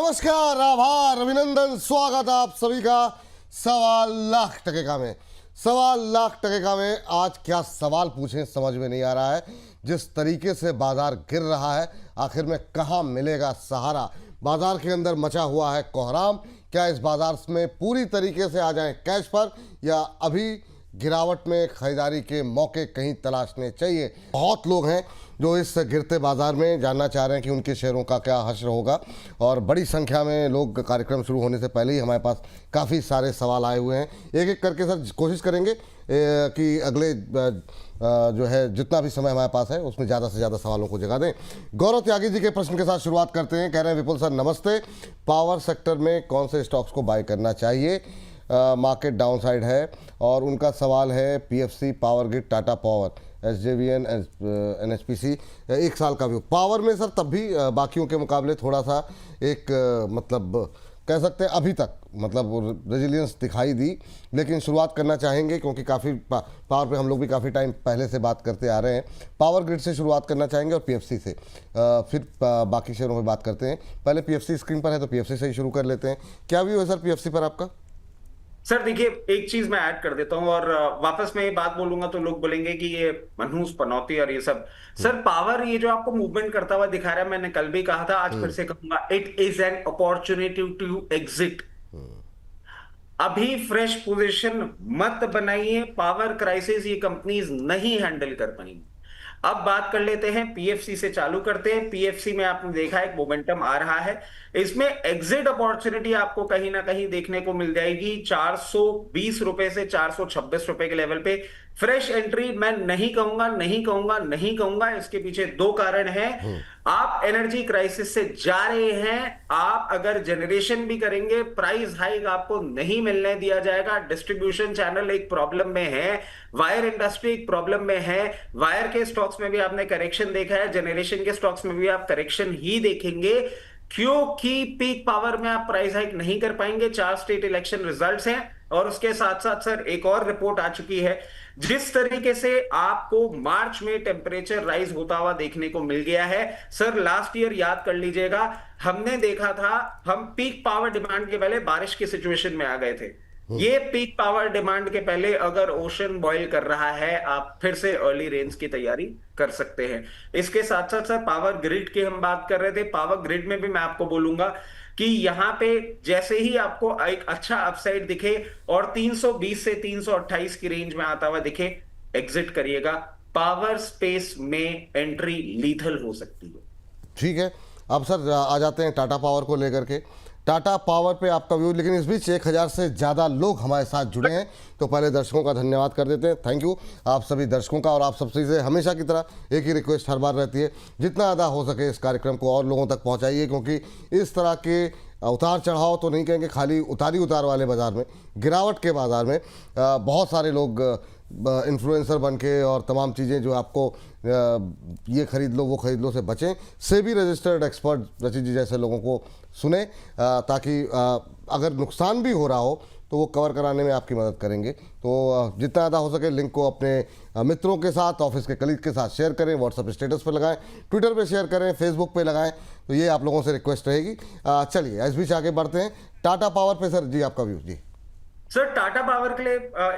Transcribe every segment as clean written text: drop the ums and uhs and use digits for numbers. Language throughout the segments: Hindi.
नमस्कार, आभार, अभिनंदन, स्वागत आप सभी का 1.25 लाख में। 1.25 लाख में आज क्या सवाल पूछें समझ में नहीं आ रहा है। जिस तरीके से बाजार गिर रहा है, आखिर में कहाँ मिलेगा सहारा। बाजार के अंदर मचा हुआ है कोहराम। क्या इस बाजार में पूरी तरीके से आ जाएं कैश पर, या अभी गिरावट में खरीदारी के मौके कहीं तलाशने चाहिए। बहुत लोग हैं जो इस गिरते बाजार में जानना चाह रहे हैं कि उनके शेयरों का क्या हश्र होगा, और बड़ी संख्या में लोग कार्यक्रम शुरू होने से पहले ही हमारे पास काफ़ी सारे सवाल आए हुए हैं। एक एक करके सर कोशिश करेंगे कि अगले जो है जितना भी समय हमारे पास है उसमें ज़्यादा से ज़्यादा सवालों को जगह दें। गौरव त्यागी जी के प्रश्न के साथ शुरुआत करते हैं। कह रहे हैं विपुल सर नमस्ते, पावर सेक्टर में कौन से स्टॉक्स को बाय करना चाहिए? मार्केट डाउनसाइड है और उनका सवाल है PFC, power grid, Tata power, SJVN, NHPC. एक साल का व्यू पावर में सर तब भी बाकियों के मुकाबले थोड़ा सा एक मतलब कह सकते हैं अभी तक मतलब रेजिलियंस दिखाई दी, लेकिन शुरुआत करना चाहेंगे क्योंकि काफ़ी पावर पे हम लोग भी काफ़ी टाइम पहले से बात करते आ रहे हैं। पावर ग्रिड से शुरुआत करना चाहेंगे और पीएफसी से फिर बाकी शेयरों में बात करते हैं। पहले पीएफसी स्क्रीन पर है तो पीएफसी से ही शुरू कर लेते हैं। क्या व्यू है सर पीएफसी पर आपका? सर देखिए, एक चीज मैं ऐड कर देता हूं और वापस मैं ये बात बोलूंगा तो लोग बोलेंगे कि ये मनहूस पनौती और ये सब। सर पावर ये जो आपको मूवमेंट करता हुआ दिखा रहा है, मैंने कल भी कहा था, आज फिर से कहूंगा, it is an opportunity to exit. अभी फ्रेश पोजीशन मत बनाइए। पावर क्राइसिस ये कंपनीज नहीं हैंडल कर पाएंगी। अब बात कर लेते हैं पीएफसी से, चालू करते हैं। पीएफसी में आपने देखा एक मोमेंटम आ रहा है। इसमें एग्जिट अपॉर्चुनिटी आपको कहीं ना कहीं देखने को मिल जाएगी 420 रुपए से 426 रुपए के लेवल पे। फ्रेश एंट्री मैं नहीं कहूंगा, नहीं कहूंगा, नहीं कहूंगा। इसके पीछे दो कारण हैं। आप एनर्जी क्राइसिस से जा रहे हैं। आप अगर जनरेशन भी करेंगे, प्राइस हाइक आपको नहीं मिलने दिया जाएगा। डिस्ट्रीब्यूशन चैनल एक प्रॉब्लम में है, वायर इंडस्ट्री एक प्रॉब्लम में है। वायर के स्टॉक्स में भी आपने करेक्शन देखा है, जनरेशन के स्टॉक्स में भी आप करेक्शन ही देखेंगे, क्योंकि पीक पावर में आप प्राइस हाइक नहीं कर पाएंगे। 4 स्टेट इलेक्शन रिजल्ट्स हैं और उसके साथ साथ सर एक और रिपोर्ट आ चुकी है। जिस तरीके से आपको मार्च में टेम्परेचर राइज होता हुआ देखने को मिल गया है, सर लास्ट ईयर याद कर लीजिएगा, हमने देखा था हम पीक पावर डिमांड के पहले बारिश की सिचुएशन में आ गए थे। ये पीक पावर डिमांड के पहले अगर ओशन बॉयल कर रहा है, आप फिर से अर्ली रेंज की तैयारी कर सकते हैं। इसके साथ साथ सर पावर ग्रिड की हम बात कर रहे थे। पावर ग्रिड में भी मैं आपको बोलूंगा कि यहां पे जैसे ही आपको एक अच्छा अपसाइड दिखे और 320 से 328 की रेंज में आता हुआ दिखे, एग्जिट करिएगा। पावर स्पेस में एंट्री लीथल हो सकती है। ठीक है, अब सर आ जाते हैं टाटा पावर को लेकर के। टाटा पावर पे आपका व्यू, लेकिन इस बीच 1000 से ज़्यादा लोग हमारे साथ जुड़े हैं, तो पहले दर्शकों का धन्यवाद कर देते हैं। थैंक यू आप सभी दर्शकों का। और आप सबसे से हमेशा की तरह एक ही रिक्वेस्ट हर बार रहती है, जितना ज़्यादा हो सके इस कार्यक्रम को और लोगों तक पहुंचाइए, क्योंकि इस तरह के उतार चढ़ाव तो नहीं कहेंगे, खाली उतार वाले बाज़ार में, गिरावट के बाज़ार में बहुत सारे लोग इन्फ्लुएंसर बन के और तमाम चीज़ें जो आपको ये खरीद लो वो खरीद लो से बचें। सेबी रजिस्टर्ड एक्सपर्ट रचित जी जैसे लोगों को सुने, ताकि अगर नुकसान भी हो रहा हो तो वो कवर कराने में आपकी मदद करेंगे। तो जितना ज़्यादा हो सके लिंक को अपने मित्रों के साथ, ऑफिस के कलीग के साथ शेयर करें, व्हाट्सएप स्टेटस पर लगाएं, ट्विटर पे शेयर करें, फेसबुक पे लगाएं। तो ये आप लोगों से रिक्वेस्ट रहेगी। चलिए इस बीच आगे बढ़ते हैं। टाटा पावर पे सर जी आपका व्यू। जी सर टाटा पावर के लिए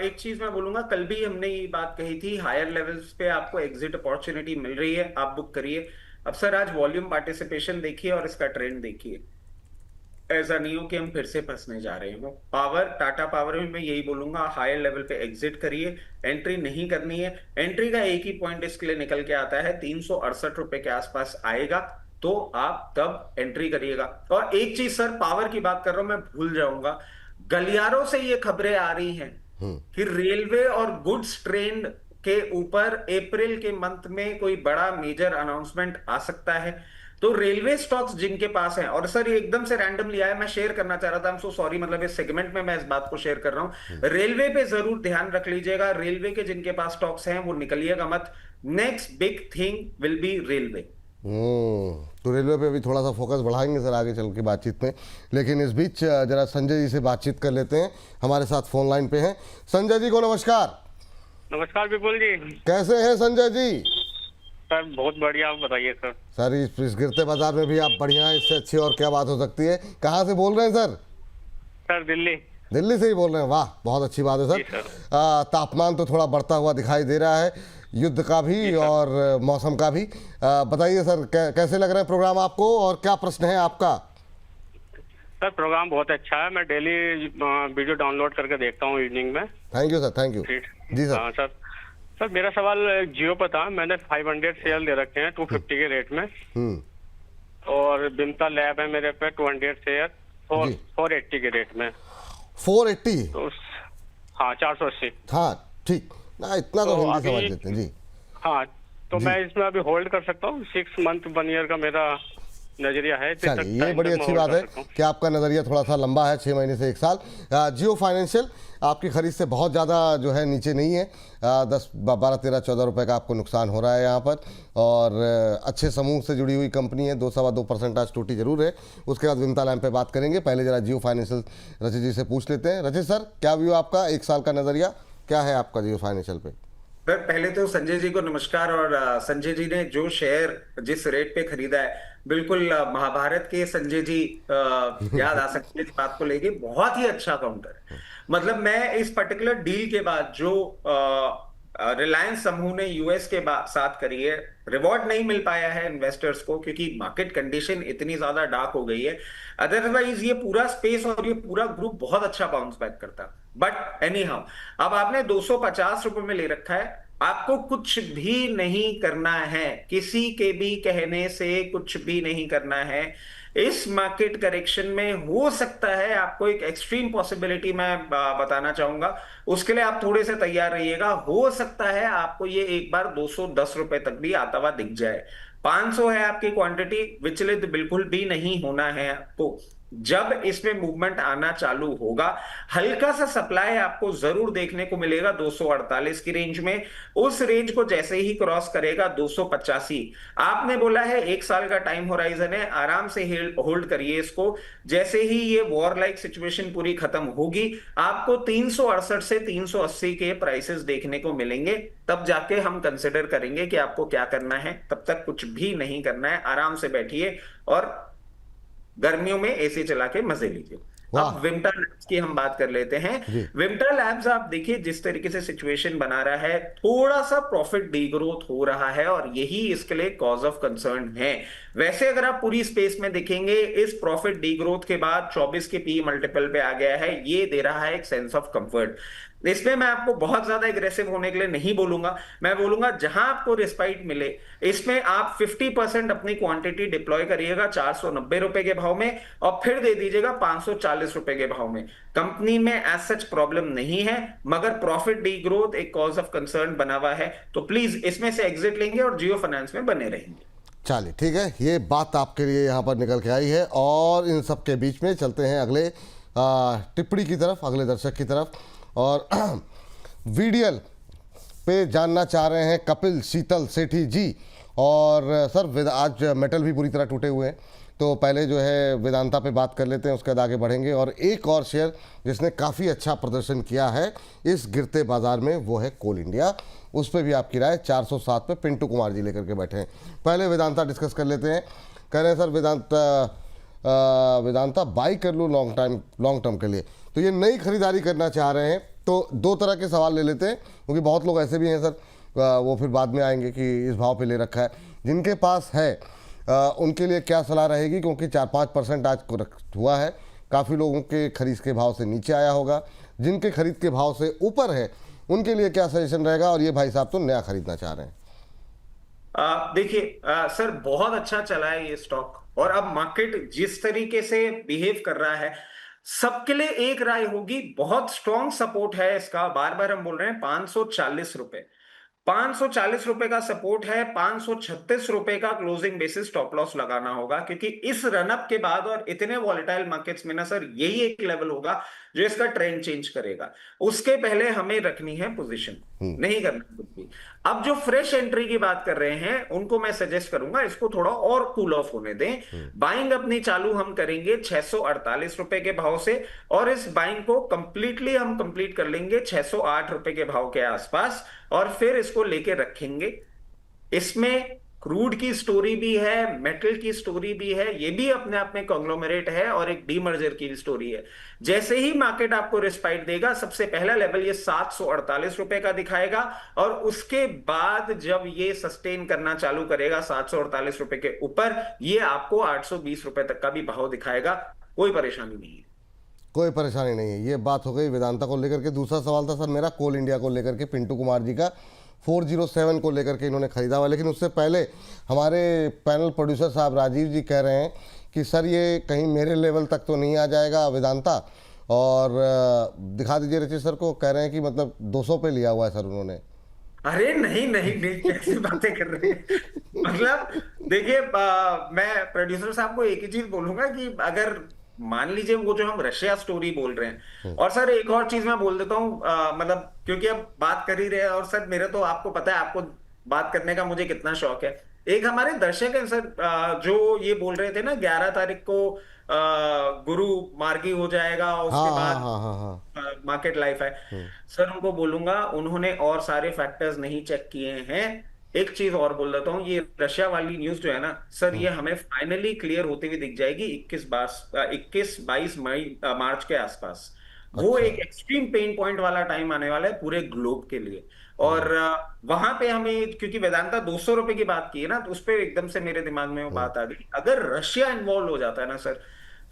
एक चीज मैं बोलूंगा, कल भी हमने ये बात कही थी, हायर लेवल्स पे आपको एग्जिट अपॉर्चुनिटी मिल रही है, आप बुक करिए। अब सर आज वॉल्यूम पार्टिसिपेशन देखिए और इसका ट्रेंड देखिए। ऐसा नहीं हो कि हम फिर से फंसने जा रहे हो। पावर, टाटा पावर में मैं यही बोलूंगा, हायर लेवल पे एग्जिट करिए, एंट्री नहीं करनी है। एंट्री का एक ही पॉइंट इसके लिए निकल के आता है, 368 रुपए के आसपास आएगा तो आप तब एंट्री करिएगा। और एक चीज सर, पावर की बात कर रहा हूं, मैं भूल जाऊंगा, गलियारों से ये खबरें आ रही हैं कि रेलवे और गुड्स ट्रेन के ऊपर अप्रैल के मंथ में कोई बड़ा मेजर अनाउंसमेंट आ सकता है। तो रेलवे स्टॉक्स जिनके पास हैं, और सर ये एकदम से रैंडमली आया, मैं शेयर करना चाह रहा था, आई एम सो सॉरी, मतलब इस सेगमेंट में मैं इस बात को शेयर कर रहा हूं। रेलवे पे जरूर ध्यान रख लीजिएगा। रेलवे के जिनके पास स्टॉक्स हैं वो निकलिएगा मत। Next big thing will be railway. तो रेलवे पे भी थोड़ा सा फोकस बढ़ाएंगे सर आगे चल के बातचीत में। लेकिन इस बीच जरा संजय जी से बातचीत कर लेते हैं, हमारे साथ फोन लाइन पे हैं। संजय जी को नमस्कार। नमस्कार विपुल जी। कैसे हैं संजय जी? सर बहुत बढ़िया, आप बताइए सर। सर इस गिरते बाजार में भी आप बढ़िया हैं, इससे अच्छी और क्या बात हो सकती है। कहाँ से बोल रहे हैं सर? सर दिल्ली। दिल्ली से ही बोल रहे हैं, वाह बहुत अच्छी बात है जी सर। सर। तापमान तो थोड़ा बढ़ता हुआ दिखाई दे रहा है, युद्ध का भी और मौसम का भी। बताइए सर कैसे लग रहा है प्रोग्राम आपको और क्या प्रश्न है आपका? सर प्रोग्राम बहुत अच्छा है, मैं डेली वीडियो डाउनलोड करके देखता हूँ इवनिंग में। Thank you sir, thank you. ठीक। जी सर। हाँ सर। सर मेरा सवाल जियो पर था। मैंने 500 शेयर दे रखे हैं 250 के रेट में, और बिमता लैब है मेरे पे 200 शेयर जी। 480 के रेट में। 480? तो हाँ 480। हाँ ठीक ना, इतना तो तो हिंदी अभी समझ लेते हैं जी। हाँ तो जी। मैं इसमें अभी होल्ड कर सकता हूँ। 6 मंथ 1 ईयर का मेरा नजरिया है। इतने चलिए तक ये बड़ी टाइम तक मैं अच्छी होल्ड बात कर है सकता हूँ। कि आपका नज़रिया थोड़ा सा लंबा है, 6 महीने से 1 साल। जियो फाइनेंशियल आपकी खरीद से बहुत ज़्यादा जो है नीचे नहीं है। 10 12 13 14 रुपए का आपको नुकसान हो रहा है यहाँ पर, और अच्छे समूह से जुड़ी हुई कंपनी है। 2 सवा 2% आज टूटी जरूर है। उसके बाद विमता लैंप पे बात करेंगे। पहले जरा जियो फाइनेंशियल रचित जी से पूछ लेते हैं। रचित सर क्या व्यू आपका, 1 साल का नज़रिया क्या है आपका जियो फाइनेंशियल पे? सर पहले तो संजय जी को नमस्कार। और संजय जी ने जो शेयर जिस रेट पे खरीदा है, बिल्कुल महाभारत के संजय जी याद आ सकते हैं इस बात को लेके। बहुत ही अच्छा काउंटर है। मतलब मैं इस पर्टिकुलर डील के बाद जो रिलायंस समूह ने यूएस के साथ करी है, रिवॉर्ड नहीं मिल पाया है इन्वेस्टर्स को क्योंकि मार्केट कंडीशन इतनी ज्यादा डार्क हो गई है। अदरवाइज ये पूरा स्पेस और ये पूरा ग्रुप बहुत अच्छा बाउंस बैक करता। बट एनी हाउ, अब आपने 250 रुपए में ले रखा है। आपको कुछ भी नहीं करना है, किसी के भी कहने से कुछ भी नहीं करना है। इस मार्केट करेक्शन में हो सकता है आपको एक एक्सट्रीम पॉसिबिलिटी मैं बताना चाहूंगा, उसके लिए आप थोड़े से तैयार रहिएगा। हो सकता है आपको ये एक बार 210 रुपए तक भी आता हुआ दिख जाए। 500 है आपकी क्वांटिटी, विचलित बिल्कुल भी नहीं होना है आपको। जब इसमें मूवमेंट आना चालू होगा, हल्का सा सप्लाई आपको जरूर देखने को मिलेगा 248 की रेंज में। उस रेंज को जैसे ही क्रॉस करेगा 285, आपने बोला है 1 साल का टाइम होराइजन है, आराम से होल्ड करिए इसको। जैसे ही ये वॉर लाइक सिचुएशन पूरी खत्म होगी, आपको 368 से 380 के प्राइसेस देखने को मिलेंगे। तब जाके हम कंसिडर करेंगे कि आपको क्या करना है। तब तक कुछ भी नहीं करना है, आराम से बैठिए और गर्मियों में एसी चला के मजे लीजिए। अब विंटर लैब्स की हम बात कर लेते हैं। विंटर लैब्स आप देखिए जिस तरीके से सिचुएशन बना रहा है, थोड़ा सा प्रॉफिट डीग्रोथ हो रहा है और यही इसके लिए कॉज ऑफ कंसर्न है। वैसे अगर आप पूरी स्पेस में देखेंगे, इस प्रॉफिट डीग्रोथ के बाद 24 के पी मल्टीपल पे आ गया है। ये दे रहा है एक सेंस ऑफ कंफर्ट। इसमें मैं आपको बहुत ज्यादा एग्रेसिव होने के लिए नहीं बोलूंगा। मैं बोलूंगा जहां आपको रिस्पाइट मिले, इसमें आप 50% अपनी क्वांटिटी डिप्लॉय करिएगा 490 रुपए के भाव में, और फिर दे दीजिएगा 540 रुपए के भाव में। कंपनी में एज सच प्रॉब्लम नहीं है, मगर प्रॉफिट डी ग्रोथ एक कॉज ऑफ कंसर्न बना हुआ है। तो प्लीज इसमें से एग्जिट लेंगे और जियो फाइनेंस में बने रहेंगे। चलिए ठीक है, ये बात आपके लिए यहाँ पर निकल के आई है। और इन सब के बीच में चलते हैं अगले टिप्पणी की तरफ, अगले दर्शक की तरफ। और वीडियल पे जानना चाह रहे हैं कपिल शीतल सेठी जी। और सर आज मेटल भी पूरी तरह टूटे हुए हैं, तो पहले जो है वेदांता पे बात कर लेते हैं, उसके बाद आगे बढ़ेंगे। और एक और शेयर जिसने काफ़ी अच्छा प्रदर्शन किया है इस गिरते बाजार में, वो है कोल इंडिया। उस पर भी आपकी राय 407 पे पिंटू कुमार जी लेकर के बैठे हैं। पहले वेदांता डिस्कस कर लेते हैं। कह रहे हैं सर वेदांता बाई कर लूँ लॉन्ग टर्म के लिए, तो ये नई खरीदारी करना चाह रहे हैं। तो 2 तरह के सवाल ले लेते हैं, क्योंकि बहुत लोग ऐसे भी हैं सर, वो फिर बाद में आएंगे कि इस भाव पे ले रखा है। जिनके पास है उनके लिए क्या सलाह रहेगी, क्योंकि 4-5% आज हुआ है, काफ़ी लोगों के खरीद के भाव से नीचे आया होगा। जिनके खरीद के भाव से ऊपर है उनके लिए क्या सजेशन रहेगा? और ये भाई साहब तो नया खरीदना चाह रहे हैं। देखिए सर, बहुत अच्छा चला है ये स्टॉक, और अब मार्केट जिस तरीके से बिहेव कर रहा है, सबके लिए एक राय होगी, बहुत स्ट्रॉन्ग सपोर्ट है इसका। बार बार हम बोल रहे हैं 540 रुपए, 540 रुपए का सपोर्ट है। 536 रुपए का क्लोजिंग बेसिस स्टॉप लॉस लगाना होगा, क्योंकि इस रनअप के बाद और इतने वॉलेटाइल मार्केट्स में ना सर, यही एक लेवल होगा जो इसका ट्रेंड चेंज करेगा। उसके पहले हमें रखनी है पोजीशन, नहीं करना कुछ भी। अब जो फ्रेश एंट्री की बात कर रहे हैं, उनको मैं सजेस्ट करूंगा इसको थोड़ा और कूल ऑफ होने दें। बाइंग अपनी चालू हम करेंगे 648 रुपए के भाव से, और इस बाइंग को कंप्लीटली हम कंप्लीट कर लेंगे 608 रुपए के भाव के आसपास, और फिर इसको लेके रखेंगे। इसमें क्रूड की स्टोरी भी है, मेटल की स्टोरी भी है, ये भी अपने आप में कॉन्ग्लोमरेट है और एक डीमर्जर की स्टोरी है। जैसे ही मार्केट आपको रिस्पाइट देगा, सबसे पहला लेवल ये 748 रुपए का दिखाएगा, और उसके बाद जब ये सस्टेन करना चालू करेगा 748 रुपए के ऊपर, ये आपको 820 रुपए तक का भी भाव दिखाएगा। कोई परेशानी नहीं है। कोई परेशानी नहीं है। ये बात हो गई वेदांता को लेकर के। दूसरा सवाल था सर मेरा कोल इंडिया को लेकर के, पिंटू कुमार जी का 407 को लेकर के इन्होंने खरीदा हुआ। लेकिन उससे पहले हमारे पैनल प्रोड्यूसर साहब राजीव जी कह रहे हैं कि सर ये कहीं मेरे लेवल तक तो नहीं आ जाएगा वेदांता, और दिखा दीजिए रचित सर को। कह रहे हैं कि मतलब 200 पे लिया हुआ है सर उन्होंने। अरे नहीं नहीं नहीं, कैसी बातें कर रहे हैं। मतलब देखिए, मैं प्रोड्यूसर साहब को एक ही चीज बोलूंगा कि अगर मान लीजिए वो जो हम रशिया स्टोरी बोल रहे हैं, और सर एक और चीज मैं बोल देता हूँ, मतलब क्योंकि अब बात कर ही रहे हैं, और सर मेरे तो आपको पता है आपको बात करने का मुझे कितना शौक है। एक हमारे दर्शक हैं सर, जो ये बोल रहे थे ना 11 तारीख को गुरु मार्गी हो जाएगा, हाँ उसके हाँ बाद हाँ हाँ हाँ। मार्केट लाइफ है। सर उनको बोलूंगा, उन्होंने और सारे फैक्टर्स नहीं चेक किए हैं। एक चीज और बोल देता हूँ, ये रशिया वाली न्यूज जो है ना सर, ये हमें फाइनली क्लियर होती हुई दिख जाएगी 21-22 मार्च के आसपास। वो अच्छा। एक एक्सट्रीम पेन पॉइंट वाला टाइम आने वाला है पूरे ग्लोब के लिए। और वहां पे हमें, क्योंकि वेदांता 200 रुपए की बात की है ना, तो उस पर एकदम से मेरे दिमाग में वो बात आ गई। अगर रशिया इन्वॉल्व हो जाता है ना सर,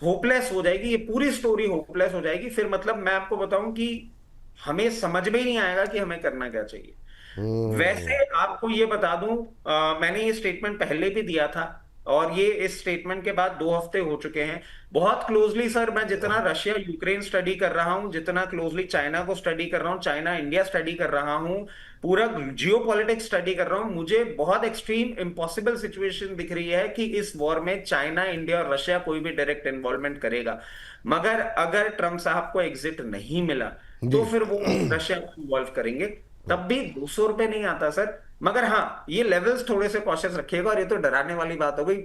होपलेस हो जाएगी ये पूरी स्टोरी, होपलेस हो जाएगी। फिर मतलब मैं आपको बताऊं कि हमें समझ में ही नहीं आएगा कि हमें करना क्या चाहिए। हम्म। वैसे आपको ये बता दूं, मैंने ये स्टेटमेंट पहले भी दिया था, और ये इस स्टेटमेंट के बाद 2 हफ्ते हो चुके हैं। बहुत क्लोजली सर, मैं जितना रशिया यूक्रेन स्टडी कर रहा हूं, जितना क्लोजली चाइना को स्टडी कर रहा हूं, चाइना इंडिया स्टडी कर रहा हूं, पूरा जियो पॉलिटिक्स स्टडी कर रहा हूं, मुझे बहुत एक्सट्रीम इम्पॉसिबल सिचुएशन दिख रही है कि इस वॉर में चाइना, इंडिया और रशिया कोई भी डायरेक्ट इन्वॉल्वमेंट करेगा। मगर अगर ट्रंप साहब को एग्जिट नहीं मिला, जी। तो फिर वो रशिया को इन्वॉल्व करेंगे। तब भी 200 रुपए नहीं आता सर। मगर हाँ, ये लेवल्स थोड़े से कॉशियस रखिएगा, और ये तो डराने वाली बात हो गई।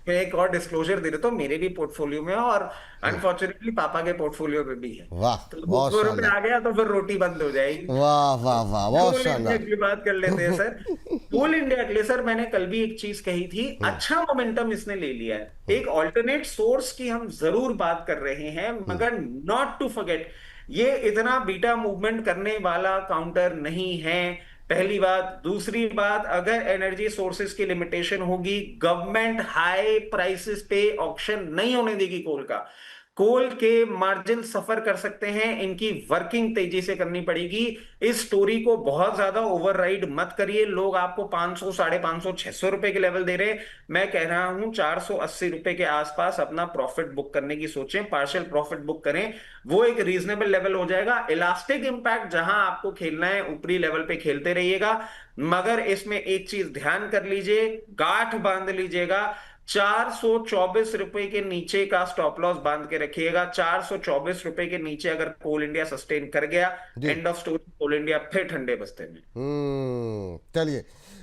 मैं एक और डिस्क्लोजर दे देता हूँ, मेरे भी पोर्टफोलियो में है, और अनफॉर्चुनेटली पापा के पोर्टफोलियो में भी है। वाह, तो बहुत 200 रुपए शानदार। आ गया तो फिर रोटी बंद हो जाएगी। वाह वाह वाह, बहुत कोल इंडिया शानदार। की बात कर लेते हैं सर। कोल इंडिया के लिए सर मैंने कल भी एक चीज कही थी, अच्छा मोमेंटम इसने ले लिया है। एक ऑल्टरनेट सोर्स की हम जरूर बात कर रहे हैं, मगर नॉट टू फॉरगेट, ये इतना बीटा मूवमेंट करने वाला काउंटर नहीं है, पहली बात। दूसरी बात, अगर एनर्जी सोर्सेज की लिमिटेशन होगी, गवर्नमेंट हाई प्राइसेस पे ऑक्शन नहीं होने देगी कोल का। कोल के मार्जिन सफर कर सकते हैं, इनकी वर्किंग तेजी से करनी पड़ेगी। इस स्टोरी को बहुत ज्यादा ओवरराइड मत करिए। लोग आपको 500, 550, 600 रुपए के लेवल दे रहे हैं, मैं कह रहा हूं 480 रुपए के आसपास अपना प्रॉफिट बुक करने की सोचें, पार्शियल प्रॉफिट बुक करें। वो एक रीजनेबल लेवल हो जाएगा। इलास्टिक इंपैक्ट जहां आपको खेलना है, ऊपरी लेवल पे खेलते रहिएगा, मगर इसमें एक चीज ध्यान कर लीजिए, गांठ बांध लीजिएगा, 424 रुपए के नीचे का स्टॉप लॉस बांध के रखिएगा। 424 रुपए के नीचे अगर कोल इंडिया सस्टेन कर गया, end of story, Coal India फिर ठंडे बस्ते में। चलिए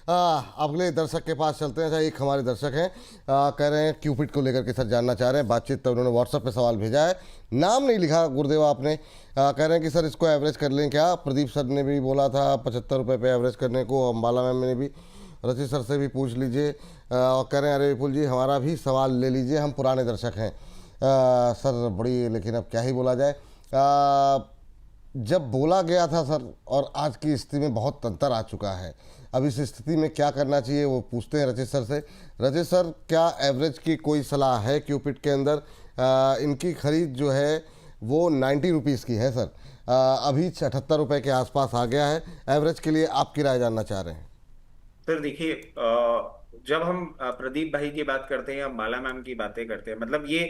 अगले दर्शक के पास चलते हैं। अच्छा, एक हमारे दर्शक हैं, कह रहे हैं क्यूपिड को लेकर के सर जानना चाह रहे हैं बातचीत। तो उन्होंने व्हाट्सएप पे सवाल भेजा है, नाम नहीं लिखा गुरुदेव आपने। कह रहे हैं कि सर इसको एवरेज कर लें क्या? प्रदीप सर ने भी बोला था 75 रुपये पे एवरेज करने को, अम्बाला मैम ने भी, रचित सर से भी पूछ लीजिए। और कह रहे हैं अरे विपुल जी हमारा भी सवाल ले लीजिए, हम पुराने दर्शक हैं। सर बड़ी, लेकिन अब क्या ही बोला जाए। जब बोला गया था सर और आज की स्थिति में बहुत अंतर आ चुका है। अब इस स्थिति में क्या करना चाहिए वो पूछते हैं रचित सर से। रचित सर, क्या एवरेज की कोई सलाह है क्यूपिड के अंदर? इनकी खरीद जो है वो 90 रुपीज़ की है सर, अभी 78 रुपये के आसपास आ गया है। एवरेज के लिए आपकी राय जानना चाह रहे हैं। सर देखिए, जब हम प्रदीप भाई की बात करते हैं या माला मैम की बातें करते हैं, मतलब ये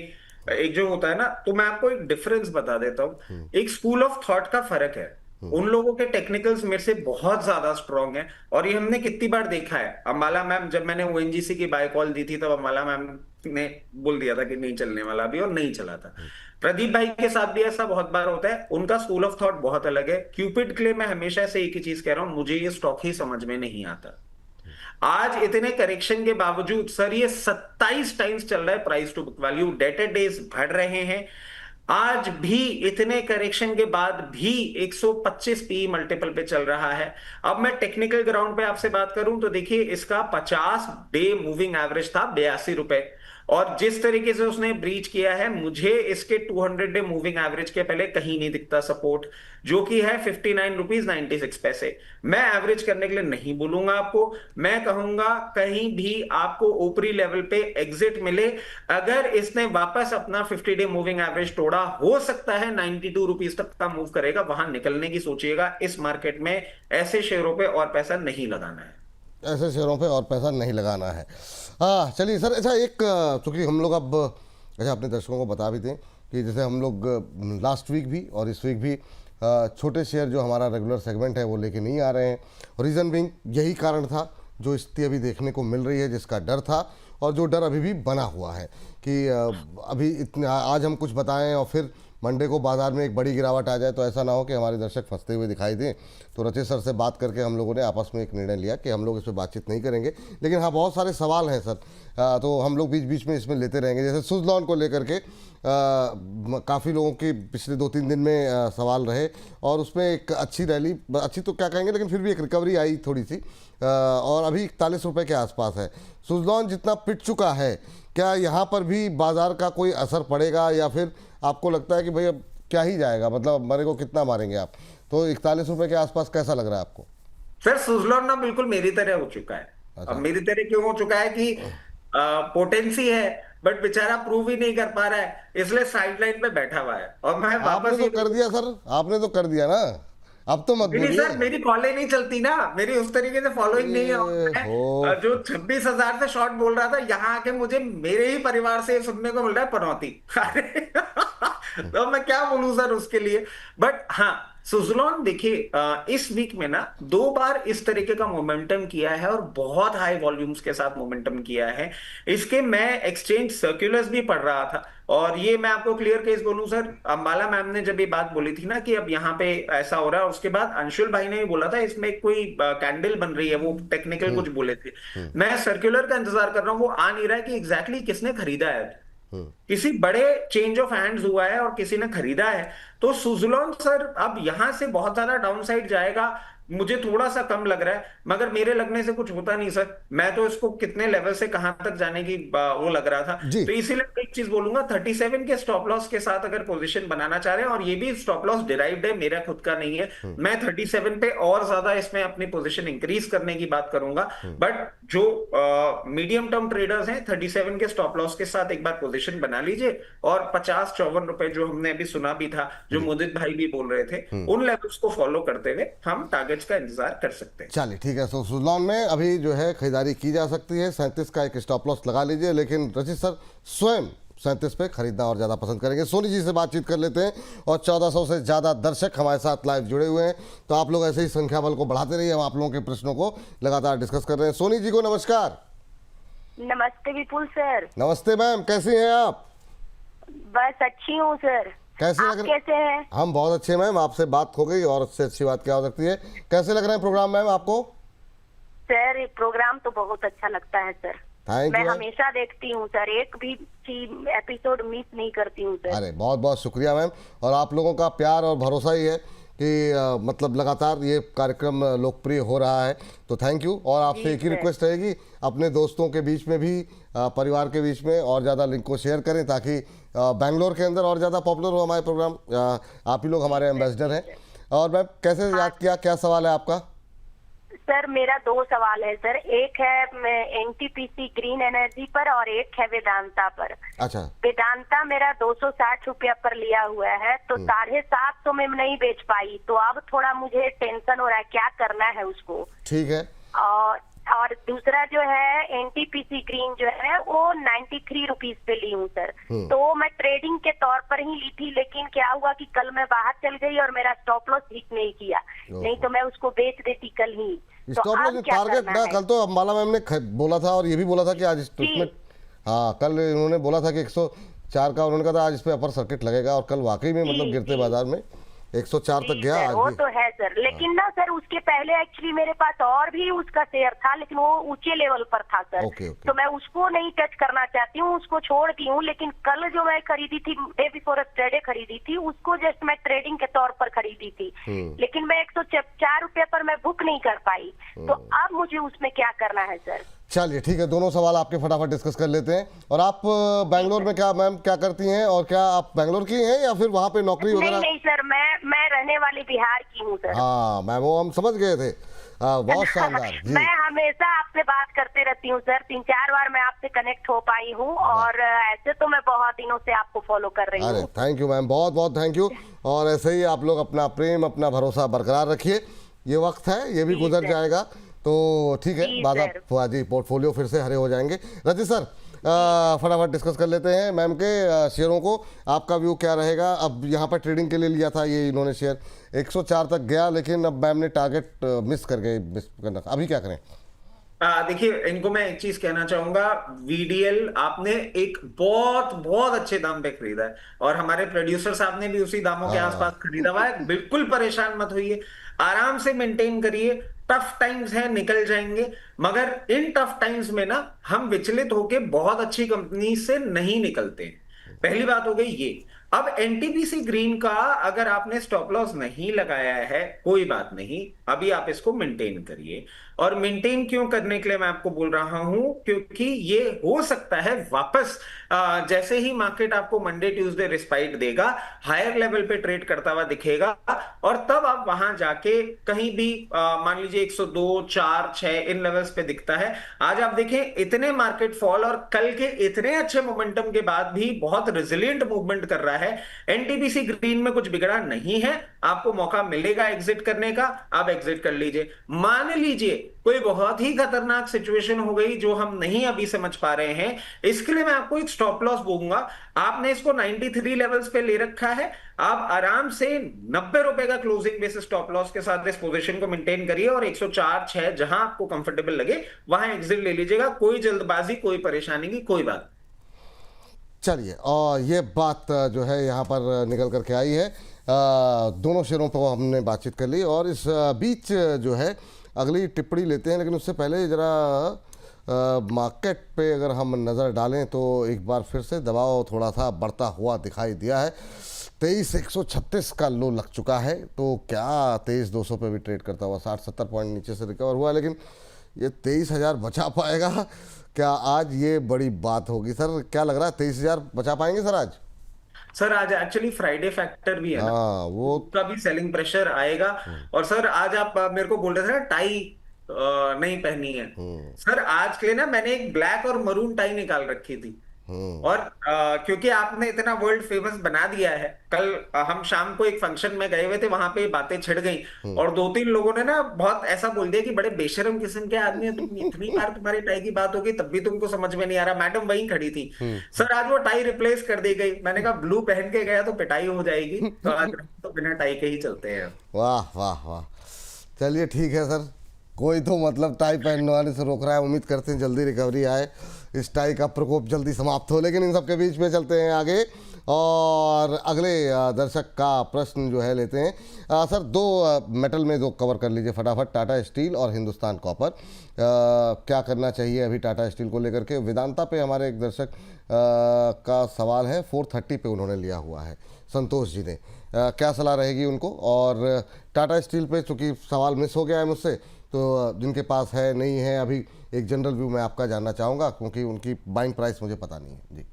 एक जो होता है ना, तो मैं आपको एक डिफरेंस बता देता हूँ। एक स्कूल ऑफ थॉट का फर्क है। उन लोगों के टेक्निकल्स मेरे से बहुत ज्यादा स्ट्रांग है, और ये हमने कितनी बार देखा है। अम्बाला मैम, जब मैंने ओएनजीसी की बाय कॉल दी थी, तब अम्बाला मैम ने बोल दिया था कि नहीं चलने वाला अभी, और नहीं चला था। प्रदीप भाई के साथ भी ऐसा बहुत बार होता है। उनका स्कूल ऑफ थॉट बहुत अलग है। क्यूपिड के लिए मैं हमेशा से एक ही चीज कह रहा हूं, मुझे ये स्टॉक ही समझ में नहीं आता। आज इतने करेक्शन के बावजूद सर ये 27 टाइम्स चल रहा है price to book value, dated days बढ़ रहे हैं। आज भी इतने करेक्शन के बाद भी 125 पी मल्टीपल पे चल रहा है। अब मैं टेक्निकल ग्राउंड पे आपसे बात करूं तो देखिए इसका 50 डे मूविंग एवरेज था 82 रुपए, और जिस तरीके से उसने ब्रीच किया है, मुझे इसके 200 डे मूविंग एवरेज के पहले कहीं नहीं दिखता सपोर्ट, जो कि है 59 रुपीज 96 पैसे। मैं एवरेज करने के लिए नहीं बोलूंगा आपको, मैं कहूंगा कहीं भी आपको ऊपरी लेवल पे एग्जिट मिले। अगर इसने वापस अपना 50 डे मूविंग एवरेज तोड़ा, हो सकता है 92 रुपीज तक का मूव करेगा, वहां निकलने की सोचिएगा। इस मार्केट में ऐसे शेयरों पे और पैसा नहीं लगाना है। ऐसे शेयरों पे और पैसा नहीं लगाना है। हाँ चलिए सर, अच्छा एक चूँकि हम लोग अब अच्छा अपने दर्शकों को बता भी दें कि जैसे हम लोग लास्ट वीक भी और इस वीक भी छोटे शेयर जो हमारा रेगुलर सेगमेंट है वो लेके नहीं आ रहे हैं। रीज़न बिंग यही कारण था जो स्थिति अभी देखने को मिल रही है, जिसका डर था और जो डर अभी भी बना हुआ है कि अभी इतना आज हम कुछ बताएं और फिर मंडे को बाजार में एक बड़ी गिरावट आ जाए, तो ऐसा ना हो कि हमारे दर्शक फंसते हुए दिखाई दें। तो रचित सर से बात करके हम लोगों ने आपस में एक निर्णय लिया कि हम लोग इस पर बातचीत नहीं करेंगे, लेकिन हाँ बहुत सारे सवाल हैं सर, तो हम लोग बीच बीच में इसमें लेते रहेंगे। जैसे सुज़लॉन को लेकर के काफ़ी लोगों के पिछले 2-3 दिन में सवाल रहे और उसमें एक अच्छी रैली, अच्छी तो क्या कहेंगे लेकिन फिर भी एक रिकवरी आई थोड़ी सी, और अभी 41 रुपये के आसपास है। सुज़लॉन जितना पिट चुका है, क्या यहाँ पर भी बाजार का कोई असर पड़ेगा या फिर आपको लगता है कि भाई अब क्या ही जाएगा, मतलब मेरे को कितना मारेंगे आप? तो 41 रुपये के आसपास कैसा लग रहा है आपको? सर सुजलॉन ना बिल्कुल मेरी तरह हो चुका है। अच्छा। अब मेरी तरह क्यों हो चुका है कि पोटेंसी है बट बेचारा प्रूव ही नहीं कर पा रहा है, इसलिए साइडलाइन पे बैठा हुआ है। और मैं आपने वापस तो कर दिया सर, आपने तो कर दिया ना, अब तो मत नहीं सर, बोलिए। मेरी कॉलें नहीं चलती ना, मेरी उस तरीके से फॉलोइंग नहीं है। और हो मैं जो 26,000 से शॉर्ट बोल रहा था, यहाँ आके मुझे मेरे ही परिवार से सुनने को मिल रहा है पनौती। अरे तो मैं क्या बोलूं सर उसके लिए। बट हाँ, सुजलॉन देखिए इस वीक में ना 2 बार इस तरीके का मोमेंटम किया है और बहुत हाई वॉल्यूम्स के साथ मोमेंटम किया है। इसके मैं एक्सचेंज सर्कुलर्स भी पढ़ रहा था, और ये मैं आपको क्लियर केस बोलूं सर, अंबाला मैम ने जब ये बात बोली थी ना कि अब यहाँ पे ऐसा हो रहा है, उसके बाद अंशुल भाई ने भी बोला था इसमें कोई कैंडल बन रही है, वो टेक्निकल कुछ बोले थे। मैं सर्कुलर का इंतजार कर रहा हूँ, वो आ नहीं रहा है कि एग्जैक्टली किसने खरीदा है। किसी बड़े चेंज ऑफ हैंड्स हुआ है और किसी ने खरीदा है। तो सुजलॉन सर अब यहां से बहुत ज्यादा डाउनसाइड जाएगा, मुझे थोड़ा सा कम लग रहा है, मगर मेरे लगने से कुछ होता नहीं सर। मैं तो इसको कितने लेवल से कहां तक जाने की वो लग रहा था। जी। तो इसीलिए एक चीज बोलूंगा, 37 के स्टॉप लॉस के साथ अगर पोजीशन बनाना चाह रहे हैं, और ये भी स्टॉप लॉस डिराइव्ड है, मेरा खुद का नहीं है, मैं 37 पे और ज्यादा इसमें अपनी पोजीशन इंक्रीज करने की बात करूंगा। बट जो मीडियम टर्म ट्रेडर्स हैं, 37 के स्टॉप लॉस के साथ एक बार पोजीशन बना लीजिए, और 50-54 रुपए जो हमने अभी सुना भी था, जो मुदित भाई भी बोल रहे थे, उन लेवल्स को फॉलो करते हुए हम टारगेट्स का इंतजार कर सकते हैं। चलिए ठीक है। तो सुजलॉन में अभी जो है खरीदारी की जा सकती है, 37 का एक स्टॉप लॉस लगा लीजिए, लेकिन रचित सर स्वयं 37 पे खरीदना और ज़्यादा पसंद करेंगे। सोनी जी से बातचीत कर लेते हैं, और 1400 से ज़्यादा दर्शक हमारे साथ लाइव जुड़े हुए हैं, तो आप लोग ऐसे ही संख्या बल को बढ़ाते रहिए, हम आप लोगों के प्रश्नों को लगातार डिस्कस कर रहे हैं। सोनी जी को नमस्कार। नमस्ते विपुल सर। नमस्ते मैम, कैसी हैं आप? बस अच्छी हूँ सर। कैसे आप लग रहे? कैसे हैं? हम बहुत अच्छे मैम, आपसे बात हो गई और उससे अच्छी बात क्या हो सकती है। कैसे लग रहे हैं प्रोग्राम मैम आपको? सर ये प्रोग्राम तो बहुत अच्छा लगता है सर, थैंक मैं यू। हमेशा देखती हूँ सर, एक भी एपिसोड मिस नहीं करती हूँ सर। अरे बहुत बहुत शुक्रिया मैम, और आप लोगों का प्यार और भरोसा ही है कि मतलब लगातार ये कार्यक्रम लोकप्रिय हो रहा है, तो थैंक यू। और आपसे एक ही रिक्वेस्ट रहेगी, अपने दोस्तों के बीच में भी, परिवार के बीच में और ज़्यादा लिंक को शेयर करें, ताकि बेंगलोर के अंदर और ज़्यादा पॉपुलर हो हमारे प्रोग्राम। आप ही लोग हमारे एम्बेसडर हैं। और मैम कैसे याद किया, क्या सवाल है आपका? सर मेरा 2 सवाल है सर, एक है एनटीपीसी ग्रीन एनर्जी पर और एक है वेदांता पर। अच्छा। वेदांता मेरा 260 रुपया पर लिया हुआ है, तो 750 में नहीं बेच पाई, तो अब थोड़ा मुझे टेंशन हो रहा है, क्या करना है उसको। ठीक है। और दूसरा जो है एनटीपीसी ग्रीन जो है वो 93 रुपीज पे ली हूँ सर। तो मैं ट्रेडिंग के तौर पर ही ली थी, लेकिन क्या हुआ कि कल मैं बाहर चल गई और मेरा स्टॉप लॉस हिट नहीं किया, नहीं तो मैं उसको बेच देती कल ही। तो स्टॉप अब लॉस क्या टारगेट करना ना, है? कल तो अंबाला मैम ने बोला था और ये भी बोला था कि आज इसमें, हाँ कल उन्होंने बोला था कि 104 का, उन्होंने कहा था आज इस पे अपर सर्किट लगेगा, और कल वाकई में मतलब गिरते बाजार में 104 तक जी गया सर, आज वो भी। तो है सर, लेकिन ना सर उसके पहले एक्चुअली मेरे पास और भी उसका शेयर था, लेकिन वो ऊंचे लेवल पर था सर। Okay, okay. तो मैं उसको नहीं टच करना चाहती हूँ, उसको छोड़ दी हूँ। लेकिन कल जो मैं खरीदी थी, डे बिफोर ट्रेडे खरीदी थी, उसको जस्ट मैं ट्रेडिंग के तौर पर खरीदी थी। लेकिन मैं 104 रुपए पर मैं बुक नहीं कर पाई। तो अब मुझे उसमें क्या करना है सर? चलिए ठीक है, दोनों सवाल आपके फटाफट डिस्कस कर लेते हैं। और आप बैंगलोर में क्या मैम क्या करती हैं, और क्या आप बैंगलोर की हैं या फिर वहाँ पे नौकरी नहीं वगैरह? नहीं सर, मैं रहने वाली बिहार की हूँ सर। हाँ मैम, वो हम समझ गए थे। बहुत शानदार जी। मैं हमेशा आपसे बात करते रहती हूँ सर, 3-4 बार मैं आपसे कनेक्ट हो पाई हूँ, और ऐसे तो मैं बहुत दिनों से आपको फॉलो कर रही अरे हूँ। थैंक यू मैम, बहुत बहुत थैंक यू। और ऐसे ही आप लोग अपना प्रेम, अपना भरोसा बरकरार रखिए। ये वक्त है, ये भी जी गुजर सर। जाएगा, तो ठीक है, जी बाद सर। आप जी पोर्टफोलियो फिर से हरे हो जाएंगे। रजित सर, फटाफट डिस्कस कर लेते हैं मैम के शेयरों को। आपका व्यू क्या रहेगा? अब यहाँ पर ट्रेडिंग के लिए लिया था ये इन्होंने शेयर, 104 तक गया, लेकिन अब मैम ने टारगेट मिस करना, अभी क्या करें? देखिए, इनको मैं एक चीज कहना चाहूंगा, वीडीएल आपने एक बहुत बहुत अच्छे दाम पे खरीदा है, और हमारे प्रोड्यूसर साहब ने भी उसी दामों के आसपास खरीदा हुआ है। बिल्कुल परेशान मत होइए, आराम से मेंटेन करिए। टफ टाइम्स हैं, निकल जाएंगे, मगर इन टफ टाइम्स में ना हम विचलित होके बहुत अच्छी कंपनी से नहीं निकलते। पहली बात हो गई ये। अब एनटीपीसी ग्रीन का अगर आपने स्टॉप लॉस नहीं लगाया है, कोई बात नहीं, अभी आप इसको मेंटेन करिए। और मेंटेन क्यों करने के लिए मैं आपको बोल रहा हूं, क्योंकि ये हो सकता है वापस जैसे ही मार्केट आपको मंडे ट्यूसडे रिस्पाइट देगा, हायर लेवल पे ट्रेड करता हुआ दिखेगा, और तब आप वहां जाके कहीं भी मान लीजिए 102, 4, 6 इन लेवल्स पे दिखता है। आज आप देखें, इतने मार्केट फॉल और कल के इतने अच्छे मोमेंटम के बाद भी बहुत रेजिलिएंट मूवमेंट कर रहा है। एनटीपीसी ग्रीन में कुछ बिगड़ा नहीं है, आपको मौका मिलेगा एग्जिट करने का, आप एग्जिट कर लीजिए। मान लीजिए कोई बहुत ही खतरनाक सिचुएशन हो गई जो हम नहीं अभी समझ पा रहे हैं, इसके लिए मैं आपको एक स्टॉप लॉस दूंगा। आपने इसको 93 लेवल्स पे ले रखा है, आप आराम से 90 रुपए का क्लोजिंग बेसिस स्टॉप लॉस के साथ इस पोजीशन को मेंटेन करिए, और 104, 6 जहां आपको कंफर्टेबल लगे वहां एग्जिट ले लीजिएगा। कोई जल्दबाजी, कोई परेशानी की कोई बात। चलिए, और ये बात जो है यहाँ पर निकल करके आई है। दोनों शेयरों पर हमने बातचीत कर ली, और इस बीच जो है अगली टिप्पणी लेते हैं, लेकिन उससे पहले ज़रा मार्केट पे अगर हम नज़र डालें तो एक बार फिर से दबाव थोड़ा सा बढ़ता हुआ दिखाई दिया है। 23,136 का लो लग चुका है, तो क्या 23,200 पे भी ट्रेड करता हुआ 60-70 पॉइंट नीचे से रिकवर हुआ, लेकिन ये 23,000 बचा पाएगा क्या आज? ये बड़ी बात होगी सर, क्या लग रहा है 23,000 बचा पाएंगे सर आज? सर आज एक्चुअली फ्राइडे फैक्टर भी है ना, हाँ, वो का भी सेलिंग प्रेशर आएगा। और सर आज आप मेरे को बोल रहे थे ना टाई नहीं पहनी है, सर आज के लिए ना मैंने एक ब्लैक और मरून टाई निकाल रखी थी। और क्योंकि आपने इतना वर्ल्ड फेमस बना दिया है, कल हम शाम को एक फंक्शन में गए हुए थे, वहां पे बातें छिड़ गई, और 2-3 लोगों ने ना बहुत ऐसा बोल दिया कि बड़े बेशरम किस्म के आदमी है तुम, इतनी बार तुम्हारी टाई की बात होगी तब भी तुमको समझ में नहीं आ रहा। मैडम वहीं खड़ी थी। सर आज वो टाई रिप्लेस कर दी गई, मैंने कहा ब्लू पहन के गया तो पिटाई हो जाएगी, तो आज तो बिना टाई के ही चलते हैं। वाह वाह वाह, चलिए ठीक है सर, कोई तो मतलब टाई पहनने से रोक रहा है। उम्मीद करते हैं जल्दी रिकवरी आए, इस टाई का प्रकोप जल्दी समाप्त हो। लेकिन इन सब के बीच में चलते हैं आगे, और अगले दर्शक का प्रश्न जो है लेते हैं। सर दो मेटल में दो कवर कर लीजिए फटाफट, टाटा स्टील और हिंदुस्तान कॉपर। क्या करना चाहिए अभी टाटा स्टील को लेकर के? वेदांता पे हमारे एक दर्शक का सवाल है, 430 पे उन्होंने लिया हुआ है, संतोष जी ने। क्या सलाह रहेगी उनको? और टाटा स्टील पे चूँकि सवाल मिस हो गया है मुझसे, तो जिनके पास है नहीं है अभी, एक जनरल व्यू मैं आपका जानना चाहूँगा, क्योंकि उनकी बाइंग प्राइस मुझे पता नहीं है जी।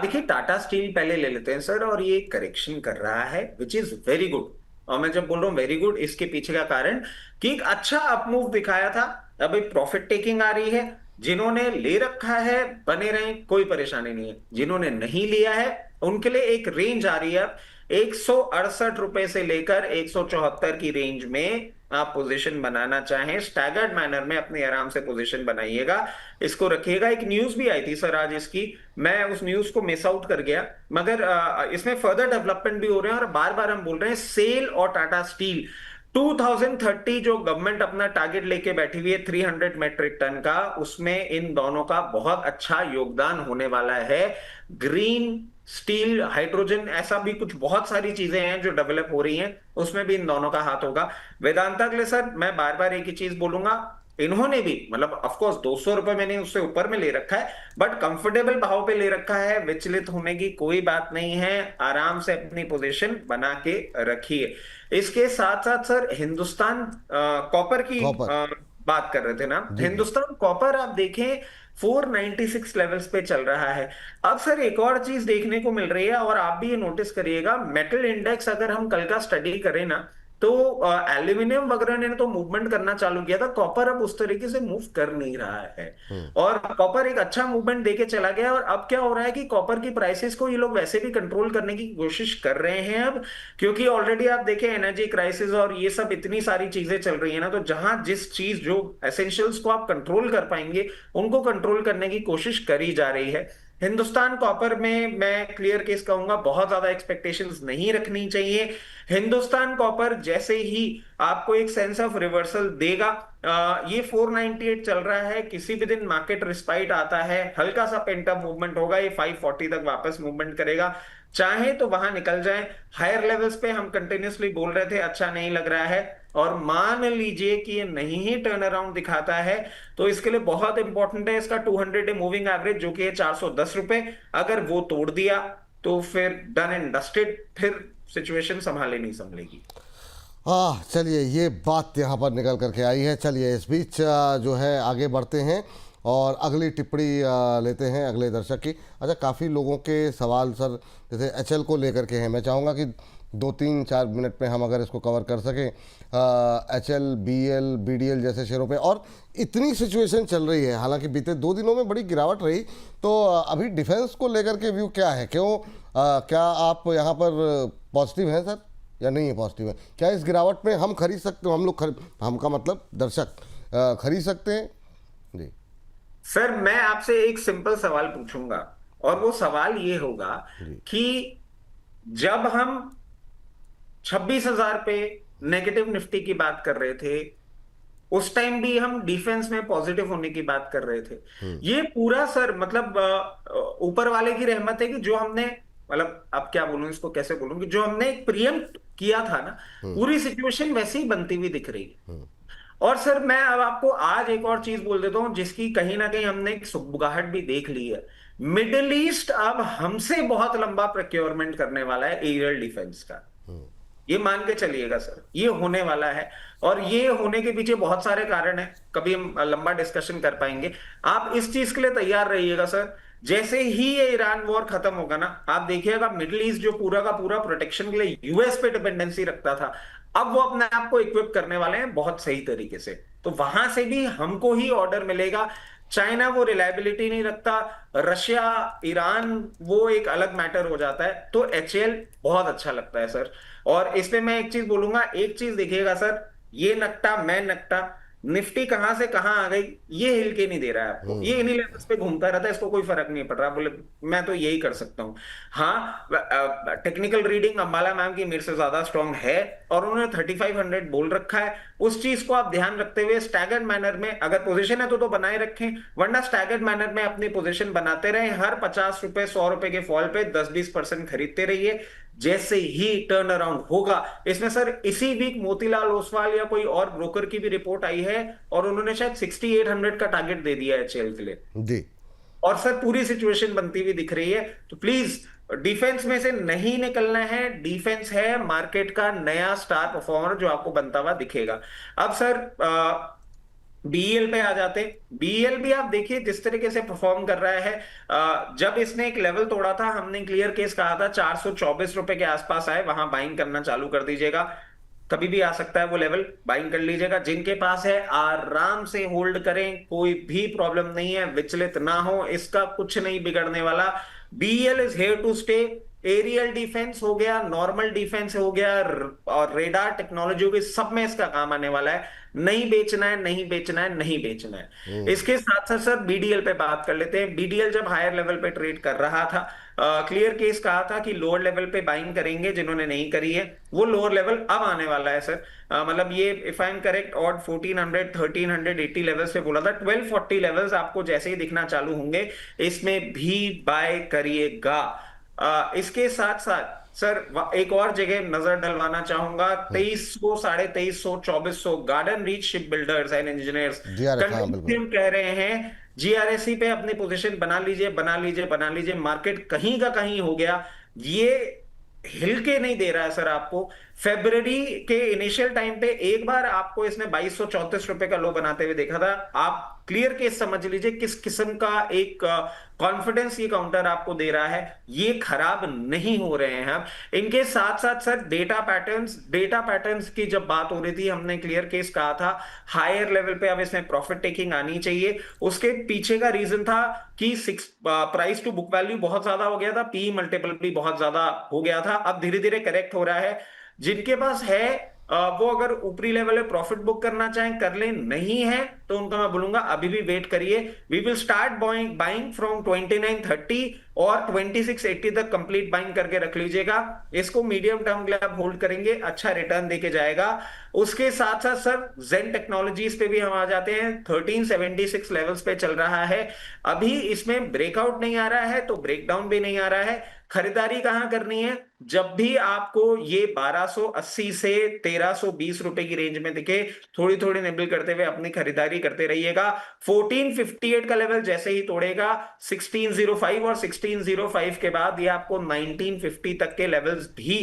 देखिए, टाटा स्टील पहले ले लेते हैं सर, और ये करेक्शन कर रहा है विच इज वेरी गुड। और मैं जब बोल रहा हूँ वेरी गुड, इसके पीछे का कारण कि एक अच्छा अपमूव दिखाया था, अभी प्रॉफिट टेकिंग आ रही है। जिन्होंने ले रखा है बने रहें, कोई परेशानी नहीं है। जिन्होंने नहीं लिया है उनके लिए एक रेंज आ रही है, 168 रुपए से लेकर 174 की रेंज में आप पोजीशन बनाना चाहें, स्टैगर्ड मैनर में अपने आराम से पोजीशन बनाइएगा, इसको रखिएगा। एक न्यूज भी आई थी सर आज इसकी, मैं उस न्यूज को मिस आउट कर गया, मगर इसमें फर्दर डेवलपमेंट भी हो रहे हैं, और बार बार हम बोल रहे हैं सेल और टाटा स्टील 2030 जो गवर्नमेंट अपना टारगेट लेके बैठी हुई है 300 मेट्रिक टन का, उसमें इन दोनों का बहुत अच्छा योगदान होने वाला है। ग्रीन स्टील, हाइड्रोजन, ऐसा भी कुछ बहुत सारी चीजें हैं जो डेवलप हो रही हैं, उसमें भी इन दोनों का हाथ होगा। वेदांता के लिए सर मैं बार बार एक ही चीज बोलूंगा, इन्होंने भी मतलब ऑफ कोर्स 200 रुपए मैंने उससे ऊपर में ले रखा है, बट कंफर्टेबल भाव पे ले रखा है, विचलित होने की कोई बात नहीं है, आराम से अपनी पोजीशन बना के रखिए। इसके साथ साथ सर हिंदुस्तान कॉपर की कॉपर। बात कर रहे थे ना, जी जी। हिंदुस्तान कॉपर आप देखें 496 लेवल्स पे चल रहा है। अब सर एक और चीज देखने को मिल रही है, और आप भी ये नोटिस करिएगा, मेटल इंडेक्स अगर हम कल का स्टडी करें ना, तो एल्यूमिनियम वगैरह ने तो मूवमेंट करना चालू किया था, कॉपर अब उस तरीके से मूव कर नहीं रहा है, और कॉपर एक अच्छा मूवमेंट देके चला गया। और अब क्या हो रहा है कि कॉपर की प्राइसेस को ये लोग वैसे भी कंट्रोल करने की कोशिश कर रहे हैं अब, क्योंकि ऑलरेडी आप देखें एनर्जी क्राइसिस और ये सब इतनी सारी चीजें चल रही है ना, तो जहां जिस चीज जो एसेंशियल्स को आप कंट्रोल कर पाएंगे उनको कंट्रोल करने की कोशिश करी जा रही है। हिंदुस्तान कॉपर में मैं क्लियर केस कहूंगा, बहुत ज्यादा एक्सपेक्टेशंस नहीं रखनी चाहिए। हिंदुस्तान कॉपर जैसे ही आपको एक सेंस ऑफ रिवर्सल देगा, ये 498 चल रहा है, किसी भी दिन मार्केट रिस्पाइट आता है, हल्का सा पेंटअप मूवमेंट होगा, ये 540 तक वापस मूवमेंट करेगा, चाहे तो वहां निकल जाए। हायर लेवल्स पे हम कंटिन्यूसली बोल रहे थे अच्छा नहीं लग रहा है, और मान लीजिए कि ये नहीं ही टर्न अराउंड दिखाता है, तो इसके लिए बहुत इंपॉर्टेंट है इसका 200 डे मूविंग एवरेज, जो कि है 410 रुपए। अगर वो तोड़ दिया तो फिर डन एंड डस्टेड, फिर सिचुएशन संभाले नहीं संभलेगी। चलिए ये बात यहाँ पर निकल करके आई है। चलिए इस बीच जो है आगे बढ़ते हैं और अगली टिप्पणी लेते हैं अगले दर्शक की। अच्छा, काफ़ी लोगों के सवाल सर जैसे एचएल को लेकर के हैं, मैं चाहूँगा कि 2-3-4 मिनट में हम अगर इसको कवर कर सकें। एचएल, बीएल, बीडीएल जैसे शेयरों पे, और इतनी सिचुएशन चल रही है, हालांकि बीते 2 दिनों में बड़ी गिरावट रही, तो अभी डिफेंस को लेकर के व्यू क्या है? क्यों क्या आप यहाँ पर पॉजिटिव हैं सर या नहीं है पॉजिटिव है? क्या इस गिरावट में हम खरीद सकते हो, हम लोग हम का मतलब दर्शक खरीद सकते हैं? जी सर मैं आपसे एक सिंपल सवाल पूछूंगा, और वो सवाल ये होगा कि जब हम 26,000 पे नेगेटिव निफ्टी की बात कर रहे थे, उस टाइम भी हम डिफेंस में पॉजिटिव होने की बात कर रहे थे। ये पूरा सर मतलब ऊपर वाले की रहमत है कि जो हमने मतलब अब क्या बोलूं इसको, कैसे बोलूं, कि जो हमने एक प्रीएम्प्ट किया था ना, पूरी सिचुएशन वैसे ही बनती हुई दिख रही है। और सर मैं अब आपको आज एक और चीज बोल देता हूं, जिसकी कहीं ना कहीं हमने एक सुगबुगाहट भी देख ली है। मिडिल ईस्ट अब हमसे बहुत लंबा प्रोक्योरमेंट करने वाला है एरियल डिफेंस का, ये मान के चलिएगा सर, ये होने वाला है। और ये होने के पीछे बहुत सारे कारण हैं, कभी हम लंबा डिस्कशन कर पाएंगे। आप इस चीज के लिए तैयार रहिएगा सर, जैसे ही ये ईरान वॉर खत्म होगा ना, आप देखिएगा मिडिल ईस्ट जो पूरा का पूरा प्रोटेक्शन के लिए यूएस पे डिपेंडेंसी रखता था, अब वो अपने आप को इक्विप करने वाले हैं बहुत सही तरीके से, तो वहां से भी हमको ही ऑर्डर मिलेगा। चाइना वो रिलायबिलिटी नहीं रखता, रशिया, ईरान वो एक अलग मैटर हो जाता है। तो एचएल बहुत अच्छा लगता है सर। और इसमें मैं एक चीज बोलूंगा, एक चीज देखिएगा सर, ये नकटा मैं नकटा, निफ्टी कहां से कहां आ गई ये हिल के नहीं दे रहा है आपको, ये इन्हीं लेवल्स पे घूमता रहता है, इसको कोई फर्क नहीं पड़ रहा, बोले मैं तो यही कर सकता हूं। हाँ, टेक्निकल रीडिंग अंबाला मैम की मेरे से ज्यादा स्ट्रांग है, और उन्होंने 3500 बोल रखा है, उस चीज को आप ध्यान रखते हुए स्टैगर्ड मैनर में अगर पोजीशन है तो बनाए रखें, वरना स्टैगर्ड मैनर में अपनी पोजीशन बनाते रहे, हर 50 रुपए 100 रुपए के फॉल पे 10-20% खरीदते रहिए। जैसे ही टर्न अराउंड होगा, इसमें सर इसी वीक मोतीलाल ओसवाल या कोई और ब्रोकर की भी रिपोर्ट आई है, और उन्होंने शायद 6800 का टारगेट दे दिया है एचएल के लिए जी। और सर पूरी सिचुएशन बनती हुई दिख रही है। तो प्लीज डिफेंस में से नहीं निकलना है, डिफेंस है मार्केट का नया स्टार परफॉर्मर जो आपको बनता हुआ दिखेगा। अब सर बीएल पे आ जाते, बीएल भी आप देखिए जिस तरीके से परफॉर्म कर रहा है। जब इसने एक लेवल तोड़ा था, हमने क्लियर केस कहा था 424 रुपए के आसपास आए, वहां बाइंग करना चालू कर दीजिएगा, कभी भी आ सकता है वो लेवल, बाइंग कर लीजिएगा। जिनके पास है आराम से होल्ड करें, कोई भी प्रॉब्लम नहीं है, विचलित ना हो, इसका कुछ नहीं बिगड़ने वाला। BL is here to stay. Aerial defence हो गया, नॉर्मल डिफेंस हो गया, और रेडार टेक्नोलॉजी हो गई, सब में इसका काम आने वाला है। नहीं बेचना है, नहीं बेचना है, नहीं बेचना है। इसके साथ साथ सर बीडीएल पे बात कर लेते हैं। बीडीएल जब हायर लेवल पे ट्रेड कर रहा था, क्लियर केस कहा था कि लोअर लेवल पे बाइंग करेंगे, जिन्होंने नहीं करी है वो लोअर लेवल अब आने वाला है सर। मतलब ये if I am correct odd 1400 1380 levels पे बोला था, 1240 लेवल्स आपको जैसे ही दिखना चालू होंगे इसमें भी बाय करिएगा। इसके साथ साथ सर एक और जगह नजर डलवाना चाहूंगा, 2300, 2350, 2400 garden reach ship builders and engineers GRS, हाँ बिल्कुल। कह रहे हैं जीआरएससी पे अपनी पोजीशन बना लीजिए, बना लीजिए, बना लीजिए। मार्केट कहीं का कहीं हो गया, ये हिल के नहीं दे रहा है सर आपको। फेब्रुवरी के इनिशियल टाइम पे एक बार आपको इसने 2234 रुपए का लो बनाते हुए देखा था। आप क्लियर केस समझ लीजिए किस किस्म का एक कॉन्फिडेंस ये काउंटर आपको दे रहा है। ये खराब नहीं हो रहे हैं। अब इनके साथ साथ सर डेटा पैटर्न्स की जब बात हो रही थी, हमने क्लियर केस कहा था हायर लेवल पे अब इसमें प्रॉफिट टेकिंग आनी चाहिए। उसके पीछे का रीजन था कि प्राइस टू बुक वैल्यू बहुत ज्यादा हो गया था, पी मल्टीपल भी बहुत ज्यादा हो गया था। अब धीरे धीरे करेक्ट हो रहा है। जिनके पास है वो अगर ऊपरी लेवल पे प्रॉफिट बुक करना चाहें कर लें, नहीं है तो उनका मैं बोलूंगा अभी भी वेट करिए। We will start buying from 2930 और 2680 तक कंप्लीट बाइंग करके रख लीजिएगा। इसको मीडियम टर्म के लिए आप होल्ड करेंगे, अच्छा रिटर्न देके जाएगा। उसके साथ साथ सर जेन टेक्नोलॉजीज पे भी हम आ जाते हैं। 1376 लेवल्स पे चल रहा है अभी, इसमें ब्रेकआउट नहीं आ रहा है तो ब्रेकडाउन भी नहीं आ रहा है। खरीदारी कहां करनी है? जब भी आपको ये 1280 से 1320 रुपए की रेंज में दिखे, थोड़ी थोड़ी निबल करते हुए अपनी खरीदारी करते रहिएगा। 1458 का लेवल जैसे ही तोड़ेगा, 1605 और 1605 के बाद ये आपको 1950 तक के लेवल्स भी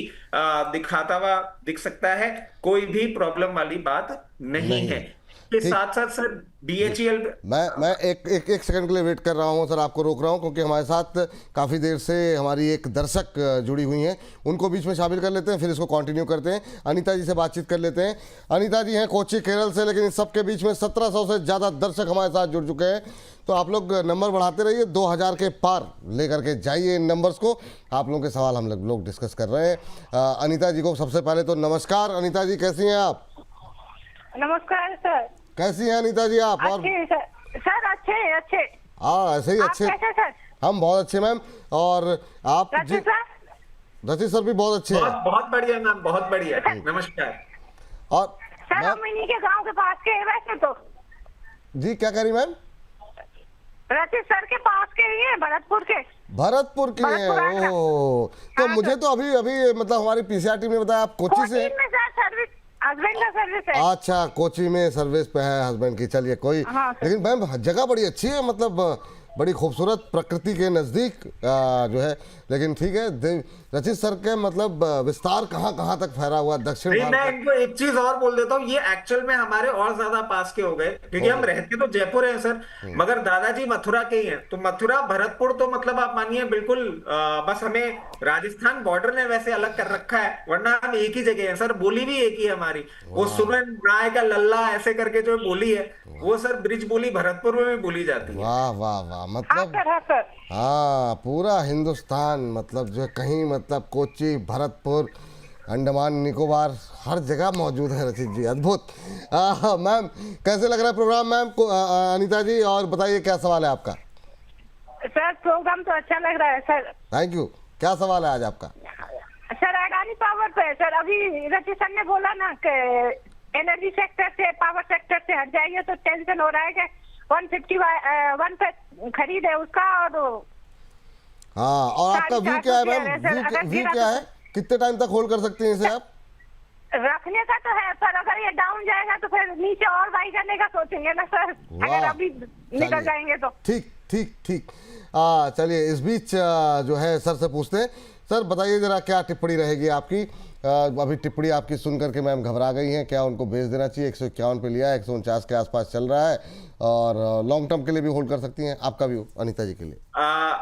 दिखाता हुआ दिख सकता है। कोई भी प्रॉब्लम वाली बात नहीं है। के साथ साथ सर बीएचईएल मैं एक सेकंड के लिए वेट कर रहा हूं सर, आपको रोक रहा हूं क्योंकि हमारे साथ काफ़ी देर से हमारी एक दर्शक जुड़ी हुई हैं, उनको बीच में शामिल कर लेते हैं, फिर इसको कंटिन्यू करते हैं। अनीता जी से बातचीत कर लेते हैं। अनीता जी हैं कोच्चि केरल से, लेकिन इस सबके बीच में 1700 से ज़्यादा दर्शक हमारे साथ जुड़ चुके हैं। तो आप लोग नंबर बढ़ाते रहिए, 2000 के पार लेकर के जाइए इन नंबर्स को। आप लोगों के सवाल हम लोग डिस्कस कर रहे हैं। अनीता जी को सबसे पहले तो नमस्कार। अनीता जी कैसी हैं आप? नमस्कार सर। कैसी हैं अनीता जी आप? और अच्छे सर अच्छे। हाँ ऐसे ही अच्छे। कैसे सर? हम बहुत अच्छे मैम। और आप जी? रचित सर भी बहुत अच्छे हैं। बहुत बढ़िया मैम, बहुत बढ़िया। नमस्कार। और सर हम इन्हीं के गांव के पास के हैं वैसे तो। जी क्या कह रही मैम? रचित सर के पास के ही है, भरतपुर के हैं। ओह, तो मुझे तो अभी मतलब हमारी पीसीआर टीम ने बताया आप कोच्चि से हैं। हस्बैंड का सर्विस है। अच्छा, कोच्चि में सर्विस पे है हस्बैंड की। चलिए कोई, लेकिन मैम जगह बड़ी अच्छी है, मतलब बड़ी खूबसूरत, प्रकृति के नज़दीक जो है। लेकिन ठीक है, रचित सर के मतलब विस्तार कहाँ कहाँ तक फैला हुआ दक्षिण भारत? मैं इनको एक चीज और बोल देता हूँ, ये एक्चुअल में हमारे और ज्यादा पास के हो गए क्योंकि हम रहते तो जयपुर हैं सर, मगर दादाजी मथुरा के ही हैं। तो मथुरा भरतपुर तो मतलब आप मानिए बिल्कुल बस हमें राजस्थान बॉर्डर ने वैसे अलग कर रखा है, वरना हम एक ही जगह हैं सर। बोली भी एक ही है हमारी। वो सुमन राय का लल्ला ऐसे करके जो बोली है वो सर ब्रिज बोली भरतपुर में भी बोली जाती है। वाह वाह वाह, मतलब हाँ पूरा हिंदुस्तान मतलब जो कहीं मतलब कोच्चि, भरतपुर, अंडमान निकोबार हर जगह मौजूद है रचित जी। अद्भुत। मैम कैसे लग रहा है प्रोग्राम मैम को? अनीता जी और बताइए क्या सवाल है आपका? सर प्रोग्राम तो अच्छा लग रहा है सर। Thank you. क्या सवाल है आज आपका? सर अडानी पावर पे सर, अभी रचित सर ने बोला ना कि एनर्जी सेक्टर से, पावर सेक्टर से हट जाइए, तो टेंशन हो रहा है कि 151 पे खरीद है उसका। और हाँ, और आपका व्यू क्या है मैम? व्यू क्या है? कितने टाइम तक होल्ड कर सकते हैं इसे आप? रखने का तो है, पर अगर ये डाउन जाएगा तो फिर नीचे और बाई करने का सोचेंगे ना सर, अगर अभी निकल जाएंगे तो। ठीक ठीक ठीक। चलिए इस बीच जो है सर से पूछते हैं। सर बताइए जरा क्या टिप्पणी रहेगी आपकी? अभी टिप्पणी आपकी सुन करके मैम घबरा गई हैं, क्या उनको बेच देना चाहिए? 151 पे लिया है, 149 के आसपास चल रहा है, और लॉन्ग टर्म के लिए भी होल्ड कर सकती हैं। आपका व्यू अनीता जी के लिए?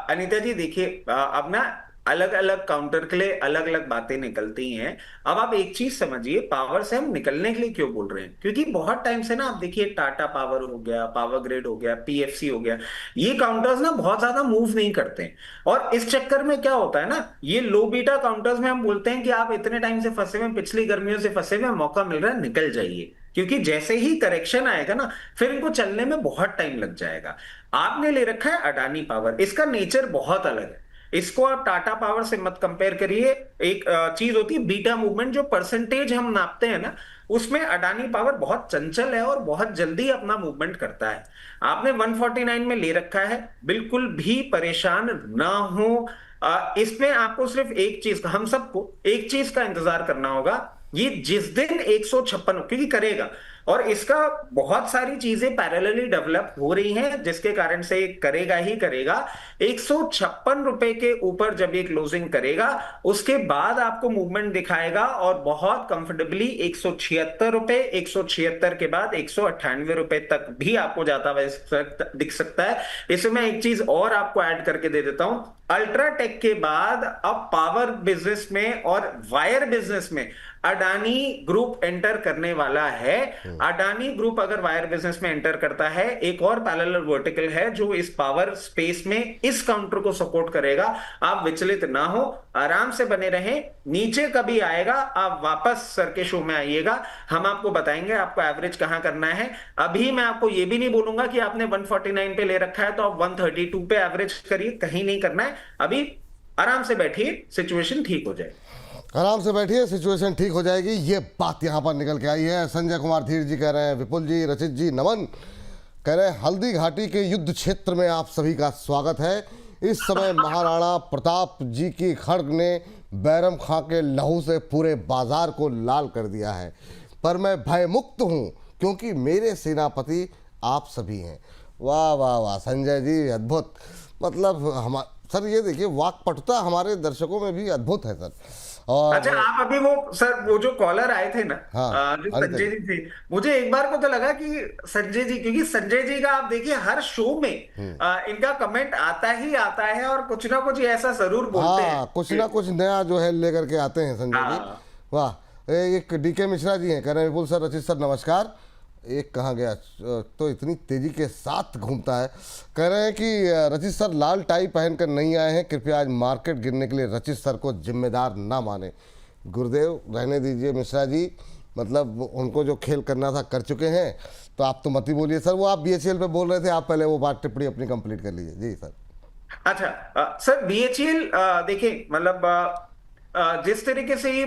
अनीता जी देखिए, अब ना अलग अलग काउंटर के लिए अलग अलग बातें निकलती हैं। अब आप एक चीज समझिए, पावर से हम निकलने के लिए क्यों बोल रहे हैं? क्योंकि बहुत टाइम से ना आप देखिए, टाटा पावर हो गया, पावर ग्रिड हो गया, पीएफसी हो गया, ये काउंटर्स ना बहुत ज्यादा मूव नहीं करते हैं। और इस चक्कर में क्या होता है ना, ये लो बीटा काउंटर्स में हम बोलते हैं कि आप इतने टाइम से फंसे हुए, पिछली गर्मियों से फंसे हुए, मौका मिल रहा है, निकल जाइए। क्योंकि जैसे ही करेक्शन आएगा ना, फिर इनको चलने में बहुत टाइम लग जाएगा। आपने ले रखा है अडानी पावर, इसका नेचर बहुत अलग है। इसको आप टाटा पावर से मत कंपेयर करिए। एक चीज होती है बीटा मूवमेंट, जो परसेंटेज हम नापते हैं ना, उसमें अडानी पावर बहुत चंचल है और बहुत जल्दी अपना मूवमेंट करता है। आपने 149 में ले रखा है, बिल्कुल भी परेशान ना हो। इसमें आपको सिर्फ एक चीज का, हम सबको एक चीज का इंतजार करना होगा, ये जिस दिन 156, क्योंकि करेगा, और इसका बहुत सारी चीजें पैरेलली डेवलप हो रही हैं जिसके कारण से करेगा ही करेगा। 156 रुपए के ऊपर जब ये क्लोजिंग करेगा उसके बाद आपको मूवमेंट दिखाएगा और बहुत कंफर्टेबली 176 रुपए, 176 के बाद 198 रुपए तक भी आपको जाता हुआ दिख सकता है। इसमें मैं एक चीज और आपको ऐड करके दे देता हूं, अल्ट्राटेक के बाद अब पावर बिजनेस में और वायर बिजनेस में अडानी ग्रुप एंटर करने वाला है। अडानी ग्रुप अगर वायर बिजनेस में एंटर करता है, एक और पैरेलल वर्टिकल है जो इस पावर स्पेस में इस काउंटर को सपोर्ट करेगा। आप विचलित ना हो, आराम से बने रहें, नीचे कभी आएगा आप वापस सर के शो में आइएगा, हम आपको बताएंगे आपको एवरेज कहां करना है। अभी मैं आपको यह भी नहीं बोलूंगा कि आपने 149 पे ले रखा है तो आप 132 पे एवरेज करिए, कहीं नहीं करना है। अभी आराम से बैठिए, सिचुएशन ठीक हो जाए। आराम से बैठिए, सिचुएशन ठीक हो जाएगी, ये बात यहाँ पर निकल के आई है। संजय कुमार धीर जी कह रहे हैं, विपुल जी, रचित जी नमन, कह रहे हैं हल्दी घाटी के युद्ध क्षेत्र में आप सभी का स्वागत है। इस समय महाराणा प्रताप जी की खड्ग ने बैरम खां के लहू से पूरे बाजार को लाल कर दिया है, पर मैं भयमुक्त हूँ क्योंकि मेरे सेनापति आप सभी हैं। वाह वाह वाह संजय जी, अद्भुत। मतलब हम सर ये देखिए, वाक्पटुता हमारे दर्शकों में भी अद्भुत है सर। और अच्छा, आप अभी वो सर वो जो कॉलर आए थे ना, हाँ, जो संजय जी थे, मुझे एक बार को तो लगा कि संजय जी, क्योंकि संजय जी का आप देखिए हर शो में इनका कमेंट आता ही आता है और कुछ ना कुछ ऐसा जरूर बोलते हैं, कुछ ना कुछ नया जो है लेकर के आते हैं संजय जी। वाह। एक डीके मिश्रा जी हैं, कह रहे हैं विपुल सर, रचित सर नमस्कार। एक कहाँ गया तो इतनी तेजी के साथ घूमता है। कह रहे हैं कि रचित सर लाल टाई पहनकर नहीं आए हैं, कृपया आज मार्केट गिरने के लिए रचित सर को जिम्मेदार ना माने। गुरुदेव रहने दीजिए मिश्रा जी, मतलब उनको जो खेल करना था कर चुके हैं, तो आप तो मत ही बोलिए सर। वो आप BHEL पे बोल रहे थे, आप पहले वो बात टिप्पणी अपनी कंप्लीट कर लीजिए। जी सर। अच्छा सर, BHEL देखिए, मतलब जिस तरीके से ये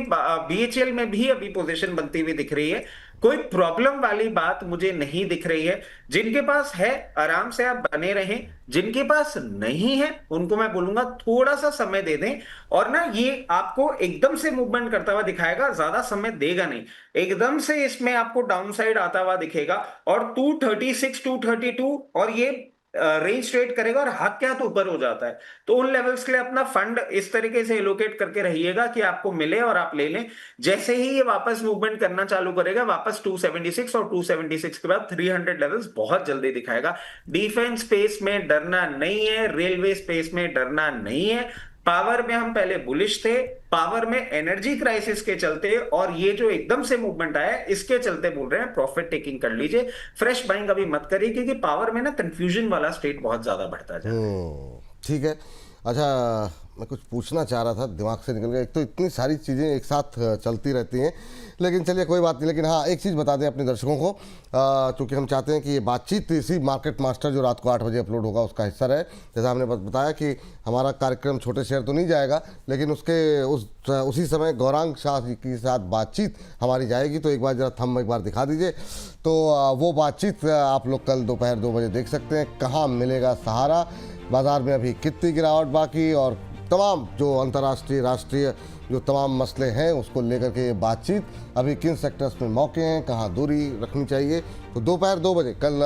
BHEL में भी अभी पोजीशन बनती हुई दिख रही है, कोई प्रॉब्लम वाली बात मुझे नहीं दिख रही है। जिनके पास है आराम से आप बने रहें, जिनके पास नहीं है उनको मैं बोलूंगा थोड़ा सा समय दे दें। और ना ये आपको एकदम से मूवमेंट करता हुआ दिखाएगा, ज्यादा समय देगा नहीं, एकदम से इसमें आपको डाउन साइड आता हुआ दिखेगा और 236 232 और ये रेंज ट्रेड करेगा और हाथ के हाथ ऊपर हो जाता है। तो उन लेवल्स के लिए अपना फंड इस तरीके से एलोकेट करके रहिएगा कि आपको मिले और आप ले लें। जैसे ही ये वापस मूवमेंट करना चालू करेगा, वापस 276 और 276 के बाद 300 लेवल्स बहुत जल्दी दिखाएगा। डिफेंस स्पेस में डरना नहीं है, रेलवे स्पेस में डरना नहीं है। पावर में हम पहले बुलिश थे, पावर में एनर्जी क्राइसिस के चलते और ये जो एकदम से मूवमेंट आया इसके चलते बोल रहे हैं प्रॉफिट टेकिंग कर लीजिए, फ्रेश बाइंग अभी मत करिए, क्योंकि पावर में ना कंफ्यूजन वाला स्टेट बहुत ज्यादा बढ़ता जाता है। ठीक है। अच्छा, मैं कुछ पूछना चाह रहा था, दिमाग से निकल गया। एक तो इतनी सारी चीज़ें एक साथ चलती रहती हैं, लेकिन चलिए कोई बात नहीं। लेकिन हाँ, एक चीज़ बता दें अपने दर्शकों को, क्योंकि हम चाहते हैं कि ये बातचीत इसी मार्केट मास्टर जो रात को 8 बजे अपलोड होगा उसका हिस्सा रहे। जैसा हमने बताया कि हमारा कार्यक्रम छोटे शहर तो नहीं जाएगा, लेकिन उसके उसी समय गौरांग शाह जी के साथ बातचीत हमारी जाएगी। तो एक बार जरा थंब एक बार दिखा दीजिए, तो वो बातचीत आप लोग कल दोपहर 2 बजे देख सकते हैं। कहाँ मिलेगा सहारा, बाज़ार में अभी कितनी गिरावट बाकी, और तमाम जो अंतर्राष्ट्रीय राष्ट्रीय जो तमाम मसले हैं उसको लेकर के ये बातचीत, अभी किन सेक्टर्स में मौके हैं, कहाँ दूरी रखनी चाहिए। तो दोपहर 2 बजे कल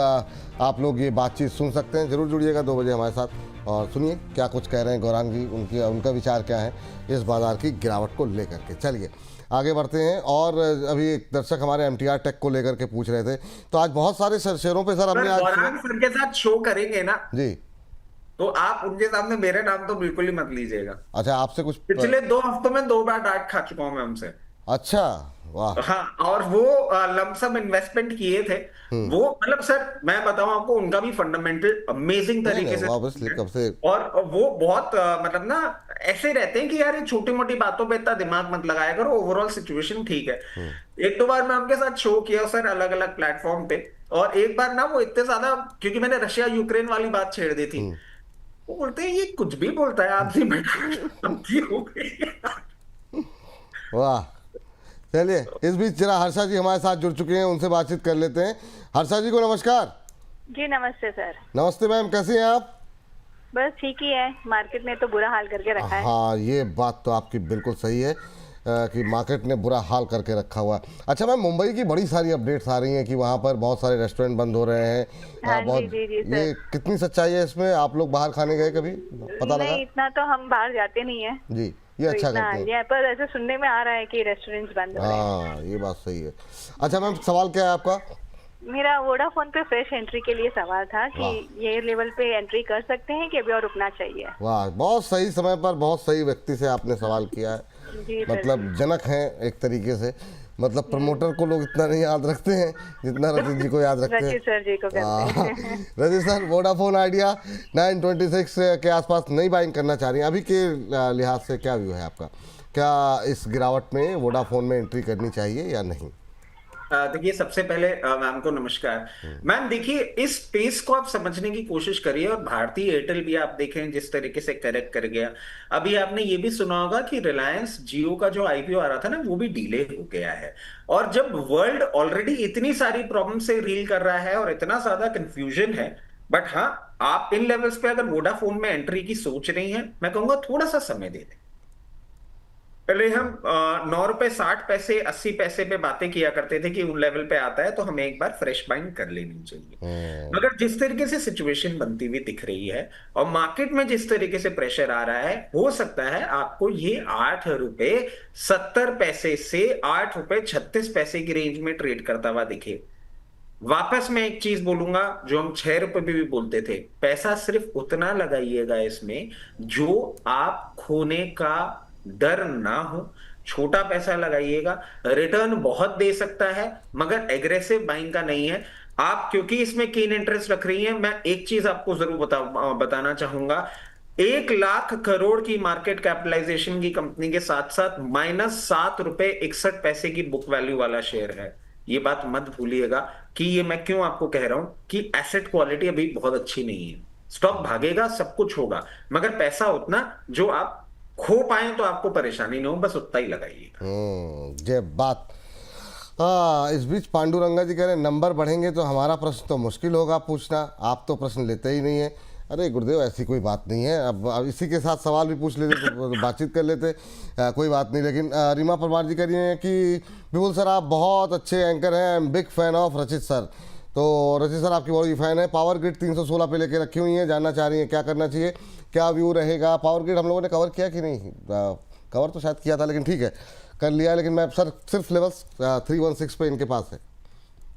आप लोग ये बातचीत सुन सकते हैं। ज़रूर जुड़िएगा 2 बजे हमारे साथ और सुनिए क्या कुछ कह रहे हैं गौरांग जी, उनका विचार क्या है इस बाज़ार की गिरावट को लेकर के। चलिए आगे बढ़ते हैं। और अभी एक दर्शक हमारे MTR टेक को लेकर के पूछ रहे थे, तो आज बहुत सारे शेयरों पर सर हमने आज गौरांग सर के साथ शो करेंगे ना जी, तो आप उनके सामने मेरे नाम तो बिल्कुल ही मत लीजिएगा। अच्छा, आपसे कुछ पिछले 2 हफ्तों में 2 बार डांट खा चुका हूं मैं हमसे। अच्छा, वाह। हाँ, और वो लमसम इन्वेस्टमेंट किए थे वो, मतलब सर मैं बताऊं आपको, उनका भी फंडामेंटल अमेजिंग तरीके से कब से, और वो बहुत मतलब ना ऐसे रहते हैं कि यार ये छोटी मोटी बातों पे इतना दिमाग मत लगाया करो, ओवरऑल सिचुएशन ठीक है। 1-2 बार मैं उनके साथ शो किया सर अलग अलग प्लेटफॉर्म पे, और एक बार ना वो इतने ज्यादा, क्योंकि मैंने रशिया यूक्रेन वाली बात छेड़ दी थी, वो बोलते हैं ये कुछ भी बोलता है आदमी, बैठा हो गई। वाह, चलिए, इस बीच जरा हर्षा जी हमारे साथ जुड़ चुके हैं, उनसे बातचीत कर लेते हैं। हर्षा जी को नमस्कार। जी नमस्ते सर। नमस्ते मैम, कैसी हैं आप? बस ठीक ही है, मार्केट ने तो बुरा हाल करके रखा है। हाँ, ये बात तो आपकी बिल्कुल सही है कि मार्केट ने बुरा हाल करके रखा हुआ है। अच्छा मैम, मुंबई की बड़ी सारी अपडेट्स आ रही हैं कि वहाँ पर बहुत सारे रेस्टोरेंट बंद हो रहे हैं। हाँ बहुत जी, जी, सर। ये कितनी सच्चाई है इसमें? आप लोग बाहर खाने गए कभी, पता लगा? नहीं, इतना तो हम बाहर जाते नहीं है। जी, ये अच्छा इतना करते हैं। यहाँ पर ऐसे सुनने में आ रहा है कि रेस्टोरेंट्स बंद हो रहे हैं। हाँ, ये बात सही है। अच्छा मैम, सवाल क्या है आपका? मेरा वोडाफोन पे फ्रेश एंट्री के लिए सवाल था कि ये लेवल पे एंट्री कर सकते हैं कि अभी और रुकना चाहिए? वाह, बहुत सही समय पर बहुत सही व्यक्ति से आपने सवाल किया है। जी सर। मतलब जनक हैं एक तरीके से। मतलब प्रमोटर को लोग इतना नहीं याद रखते हैं जितना रचित जी को याद रखते हैं। रचित सर जी को कहते हैं। रचित सर, वोडाफोन आइडिया 926 के आसपास नई बाइंग करना चाह रही हैं, अभी के लिहाज से क्या व्यू है आपका? क्या इस गिरावट में वोडाफोन में एंट्री करनी चाहिए या नहीं? देखिए, सबसे पहले मैम को नमस्कार। मैम देखिए, इस स्पेस को आप समझने की कोशिश करिए, और भारतीय एयरटेल भी आप देखें जिस तरीके से करेक्ट कर गया। अभी आपने ये भी सुना होगा कि रिलायंस जियो का जो आईपीओ आ रहा था ना, वो भी डिले हो गया है। और जब वर्ल्ड ऑलरेडी इतनी सारी प्रॉब्लम से रील कर रहा है और इतना ज्यादा कंफ्यूजन है, बट हाँ, आप इन लेवल्स पे अगर वोडाफोन में एंट्री की सोच रही हैं, मैं कहूंगा थोड़ा सा समय दे दें। पहले हम 9 रुपए 60 पैसे 80 पैसे पे बातें किया करते थे कि उन लेवल पे आता है तो हमें एक बार फ्रेश बाइंग कर लेनी चाहिए। मगर जिस तरीके से सिचुएशन बनती हुई दिख रही है और मार्केट में जिस तरीके से प्रेशर आ रहा है, हो सकता है आपको ये 8 रुपए 70 पैसे से 8 रुपए 36 पैसे की रेंज में ट्रेड करता हुआ दिखे। वापस मैं एक चीज बोलूंगा जो हम 6 रुपए भी बोलते थे, पैसा सिर्फ उतना लगाइएगा इसमें जो आप खोने का डर ना हो। छोटा पैसा लगाइएगा, रिटर्न बहुत दे सकता है मगर एग्रेसिव बाइंग का नहीं है। आप क्योंकि इसमें कीन इंटरेस्ट रख रही हैं, मैं एक चीज आपको जरूर बताना चाहूंगा। 1 लाख करोड़ की मार्केट कैपिटलाइजेशन की कंपनी के साथ साथ -7 रुपए 61 पैसे की बुक वैल्यू वाला शेयर है। ये बात मत भूलिएगा कि ये मैं क्यों आपको कह रहा हूं कि एसेट क्वालिटी अभी बहुत अच्छी नहीं है। स्टॉक भागेगा, सब कुछ होगा, मगर पैसा उतना जो आप खो पाए तो आपको परेशानी नहीं हो, बस उतना ही लगाइएगा। ये बात। हाँ, इस बीच पांडुरंगा जी कह रहे हैं नंबर बढ़ेंगे तो हमारा प्रश्न तो मुश्किल होगा पूछना, आप तो प्रश्न लेते ही नहीं है। अरे गुरुदेव, ऐसी कोई बात नहीं है। अब इसी के साथ सवाल भी पूछ लेते तो बातचीत कर लेते, कोई बात नहीं। लेकिन रीमा परमार जी कह रही हैं कि विपुल सर आप बहुत अच्छे एंकर हैं, I am big fan of रचित सर। तो रचित सर आपकी बड़ी फैन है। पावर ग्रिड 316 पे लेके रखी हुई है, जानना चाह रही हैं क्या करना चाहिए, क्या व्यू रहेगा? पावर ग्रिड हम लोगों ने कवर किया कि नहीं? कवर तो शायद किया था, लेकिन ठीक है कर लिया। लेकिन मैं सर सिर्फ लेवल्स 316 पे इनके पास है।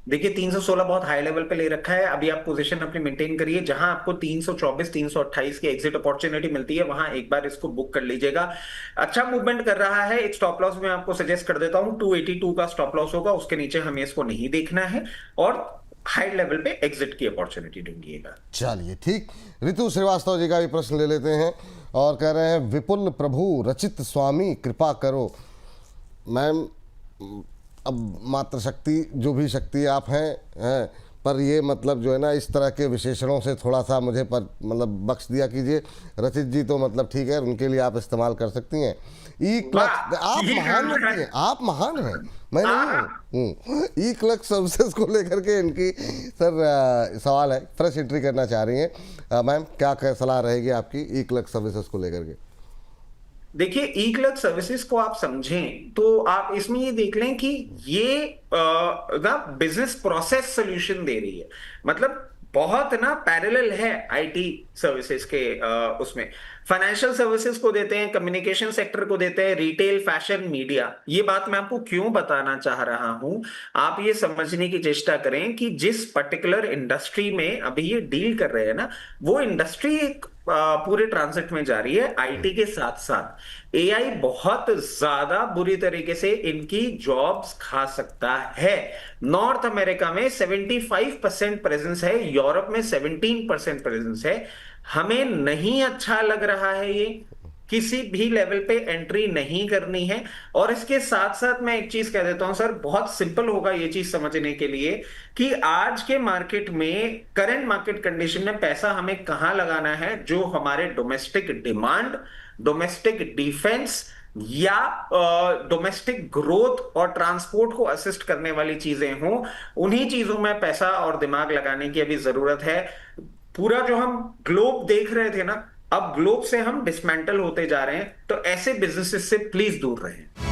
देखिए, 316 बहुत हाई लेवल पे ले रखा है। अभी आप पोजीशन अपनी मेंटेन करिए, जहां आपको 324 328 की एग्जिट अपॉर्चुनिटी मिलती है वहां एक बार इसको बुक कर लीजिएगा। अच्छा मूवमेंट कर रहा है। एक स्टॉप लॉस में आपको सजेस्ट कर देता हूं, 282 का स्टॉप लॉस होगा, उसके नीचे हमें इसको नहीं देखना है और हाई लेवल पे एग्जिट की अपॉर्चुनिटी ढूंढिएगा। चलिए ठीक। ऋतु श्रीवास्तव जी का भी प्रश्न ले लेते हैं और कह रहे हैं विपुल प्रभु रचित स्वामी कृपा करो। मैम, अब मात्र शक्ति जो भी शक्ति आप हैं पर ये मतलब जो है ना, इस तरह के विशेषणों से थोड़ा सा मुझे पर मतलब बख्श दिया कीजिए। रचित जी तो मतलब ठीक है, उनके लिए आप इस्तेमाल कर सकती हैं। ई क्लच, आप महान व्यक्ति हैं, आप महान हैं, मैं नहीं हूँ। ई क्लच सर्विसेज को लेकर के इनकी सर सवाल है, फ्रेश एंट्री करना चाह रही हैं मैम, क्या सलाह रहेगी आपकी ई क्लच सर्विसेज को लेकर के? देखिए, ई क्लच सर्विसेज को आप समझें तो आप इसमें ये देख लें कि ये ना बिजनेस प्रोसेस सोल्यूशन दे रही है। मतलब बहुत ना पैरेलल है आईटी सर्विसेज के उसमें। फाइनेंशियल सर्विसेज को देते हैं, कम्युनिकेशन सेक्टर को देते हैं, रिटेल, फैशन, मीडिया। ये बात मैं आपको क्यों बताना चाह रहा हूं, आप ये समझने की चेष्टा करें कि जिस पर्टिकुलर इंडस्ट्री में अभी ये डील कर रहे हैं ना, वो इंडस्ट्री एक पूरे ट्रांजिट में जा रही है। आईटी के साथ साथ एआई बहुत ज्यादा बुरी तरीके से इनकी जॉब्स खा सकता है। नॉर्थ अमेरिका में 75% प्रेजेंस है, यूरोप में 17% प्रेजेंस है। हमें नहीं अच्छा लग रहा है, ये किसी भी लेवल पे एंट्री नहीं करनी है। और इसके साथ साथ मैं एक चीज कह देता हूं सर, बहुत सिंपल होगा ये चीज समझने के लिए कि आज के मार्केट में, करंट मार्केट कंडीशन में पैसा हमें कहां लगाना है, जो हमारे डोमेस्टिक डिमांड, डोमेस्टिक डिफेंस, या डोमेस्टिक ग्रोथ और ट्रांसपोर्ट को असिस्ट करने वाली चीजें हों, उन्हीं चीजों में पैसा और दिमाग लगाने की अभी जरूरत है। पूरा जो हम ग्लोब देख रहे थे ना, अब ग्लोब से हम डिसमेंटल होते जा रहे हैं, तो ऐसे बिजनेसेस से प्लीज दूर रहें।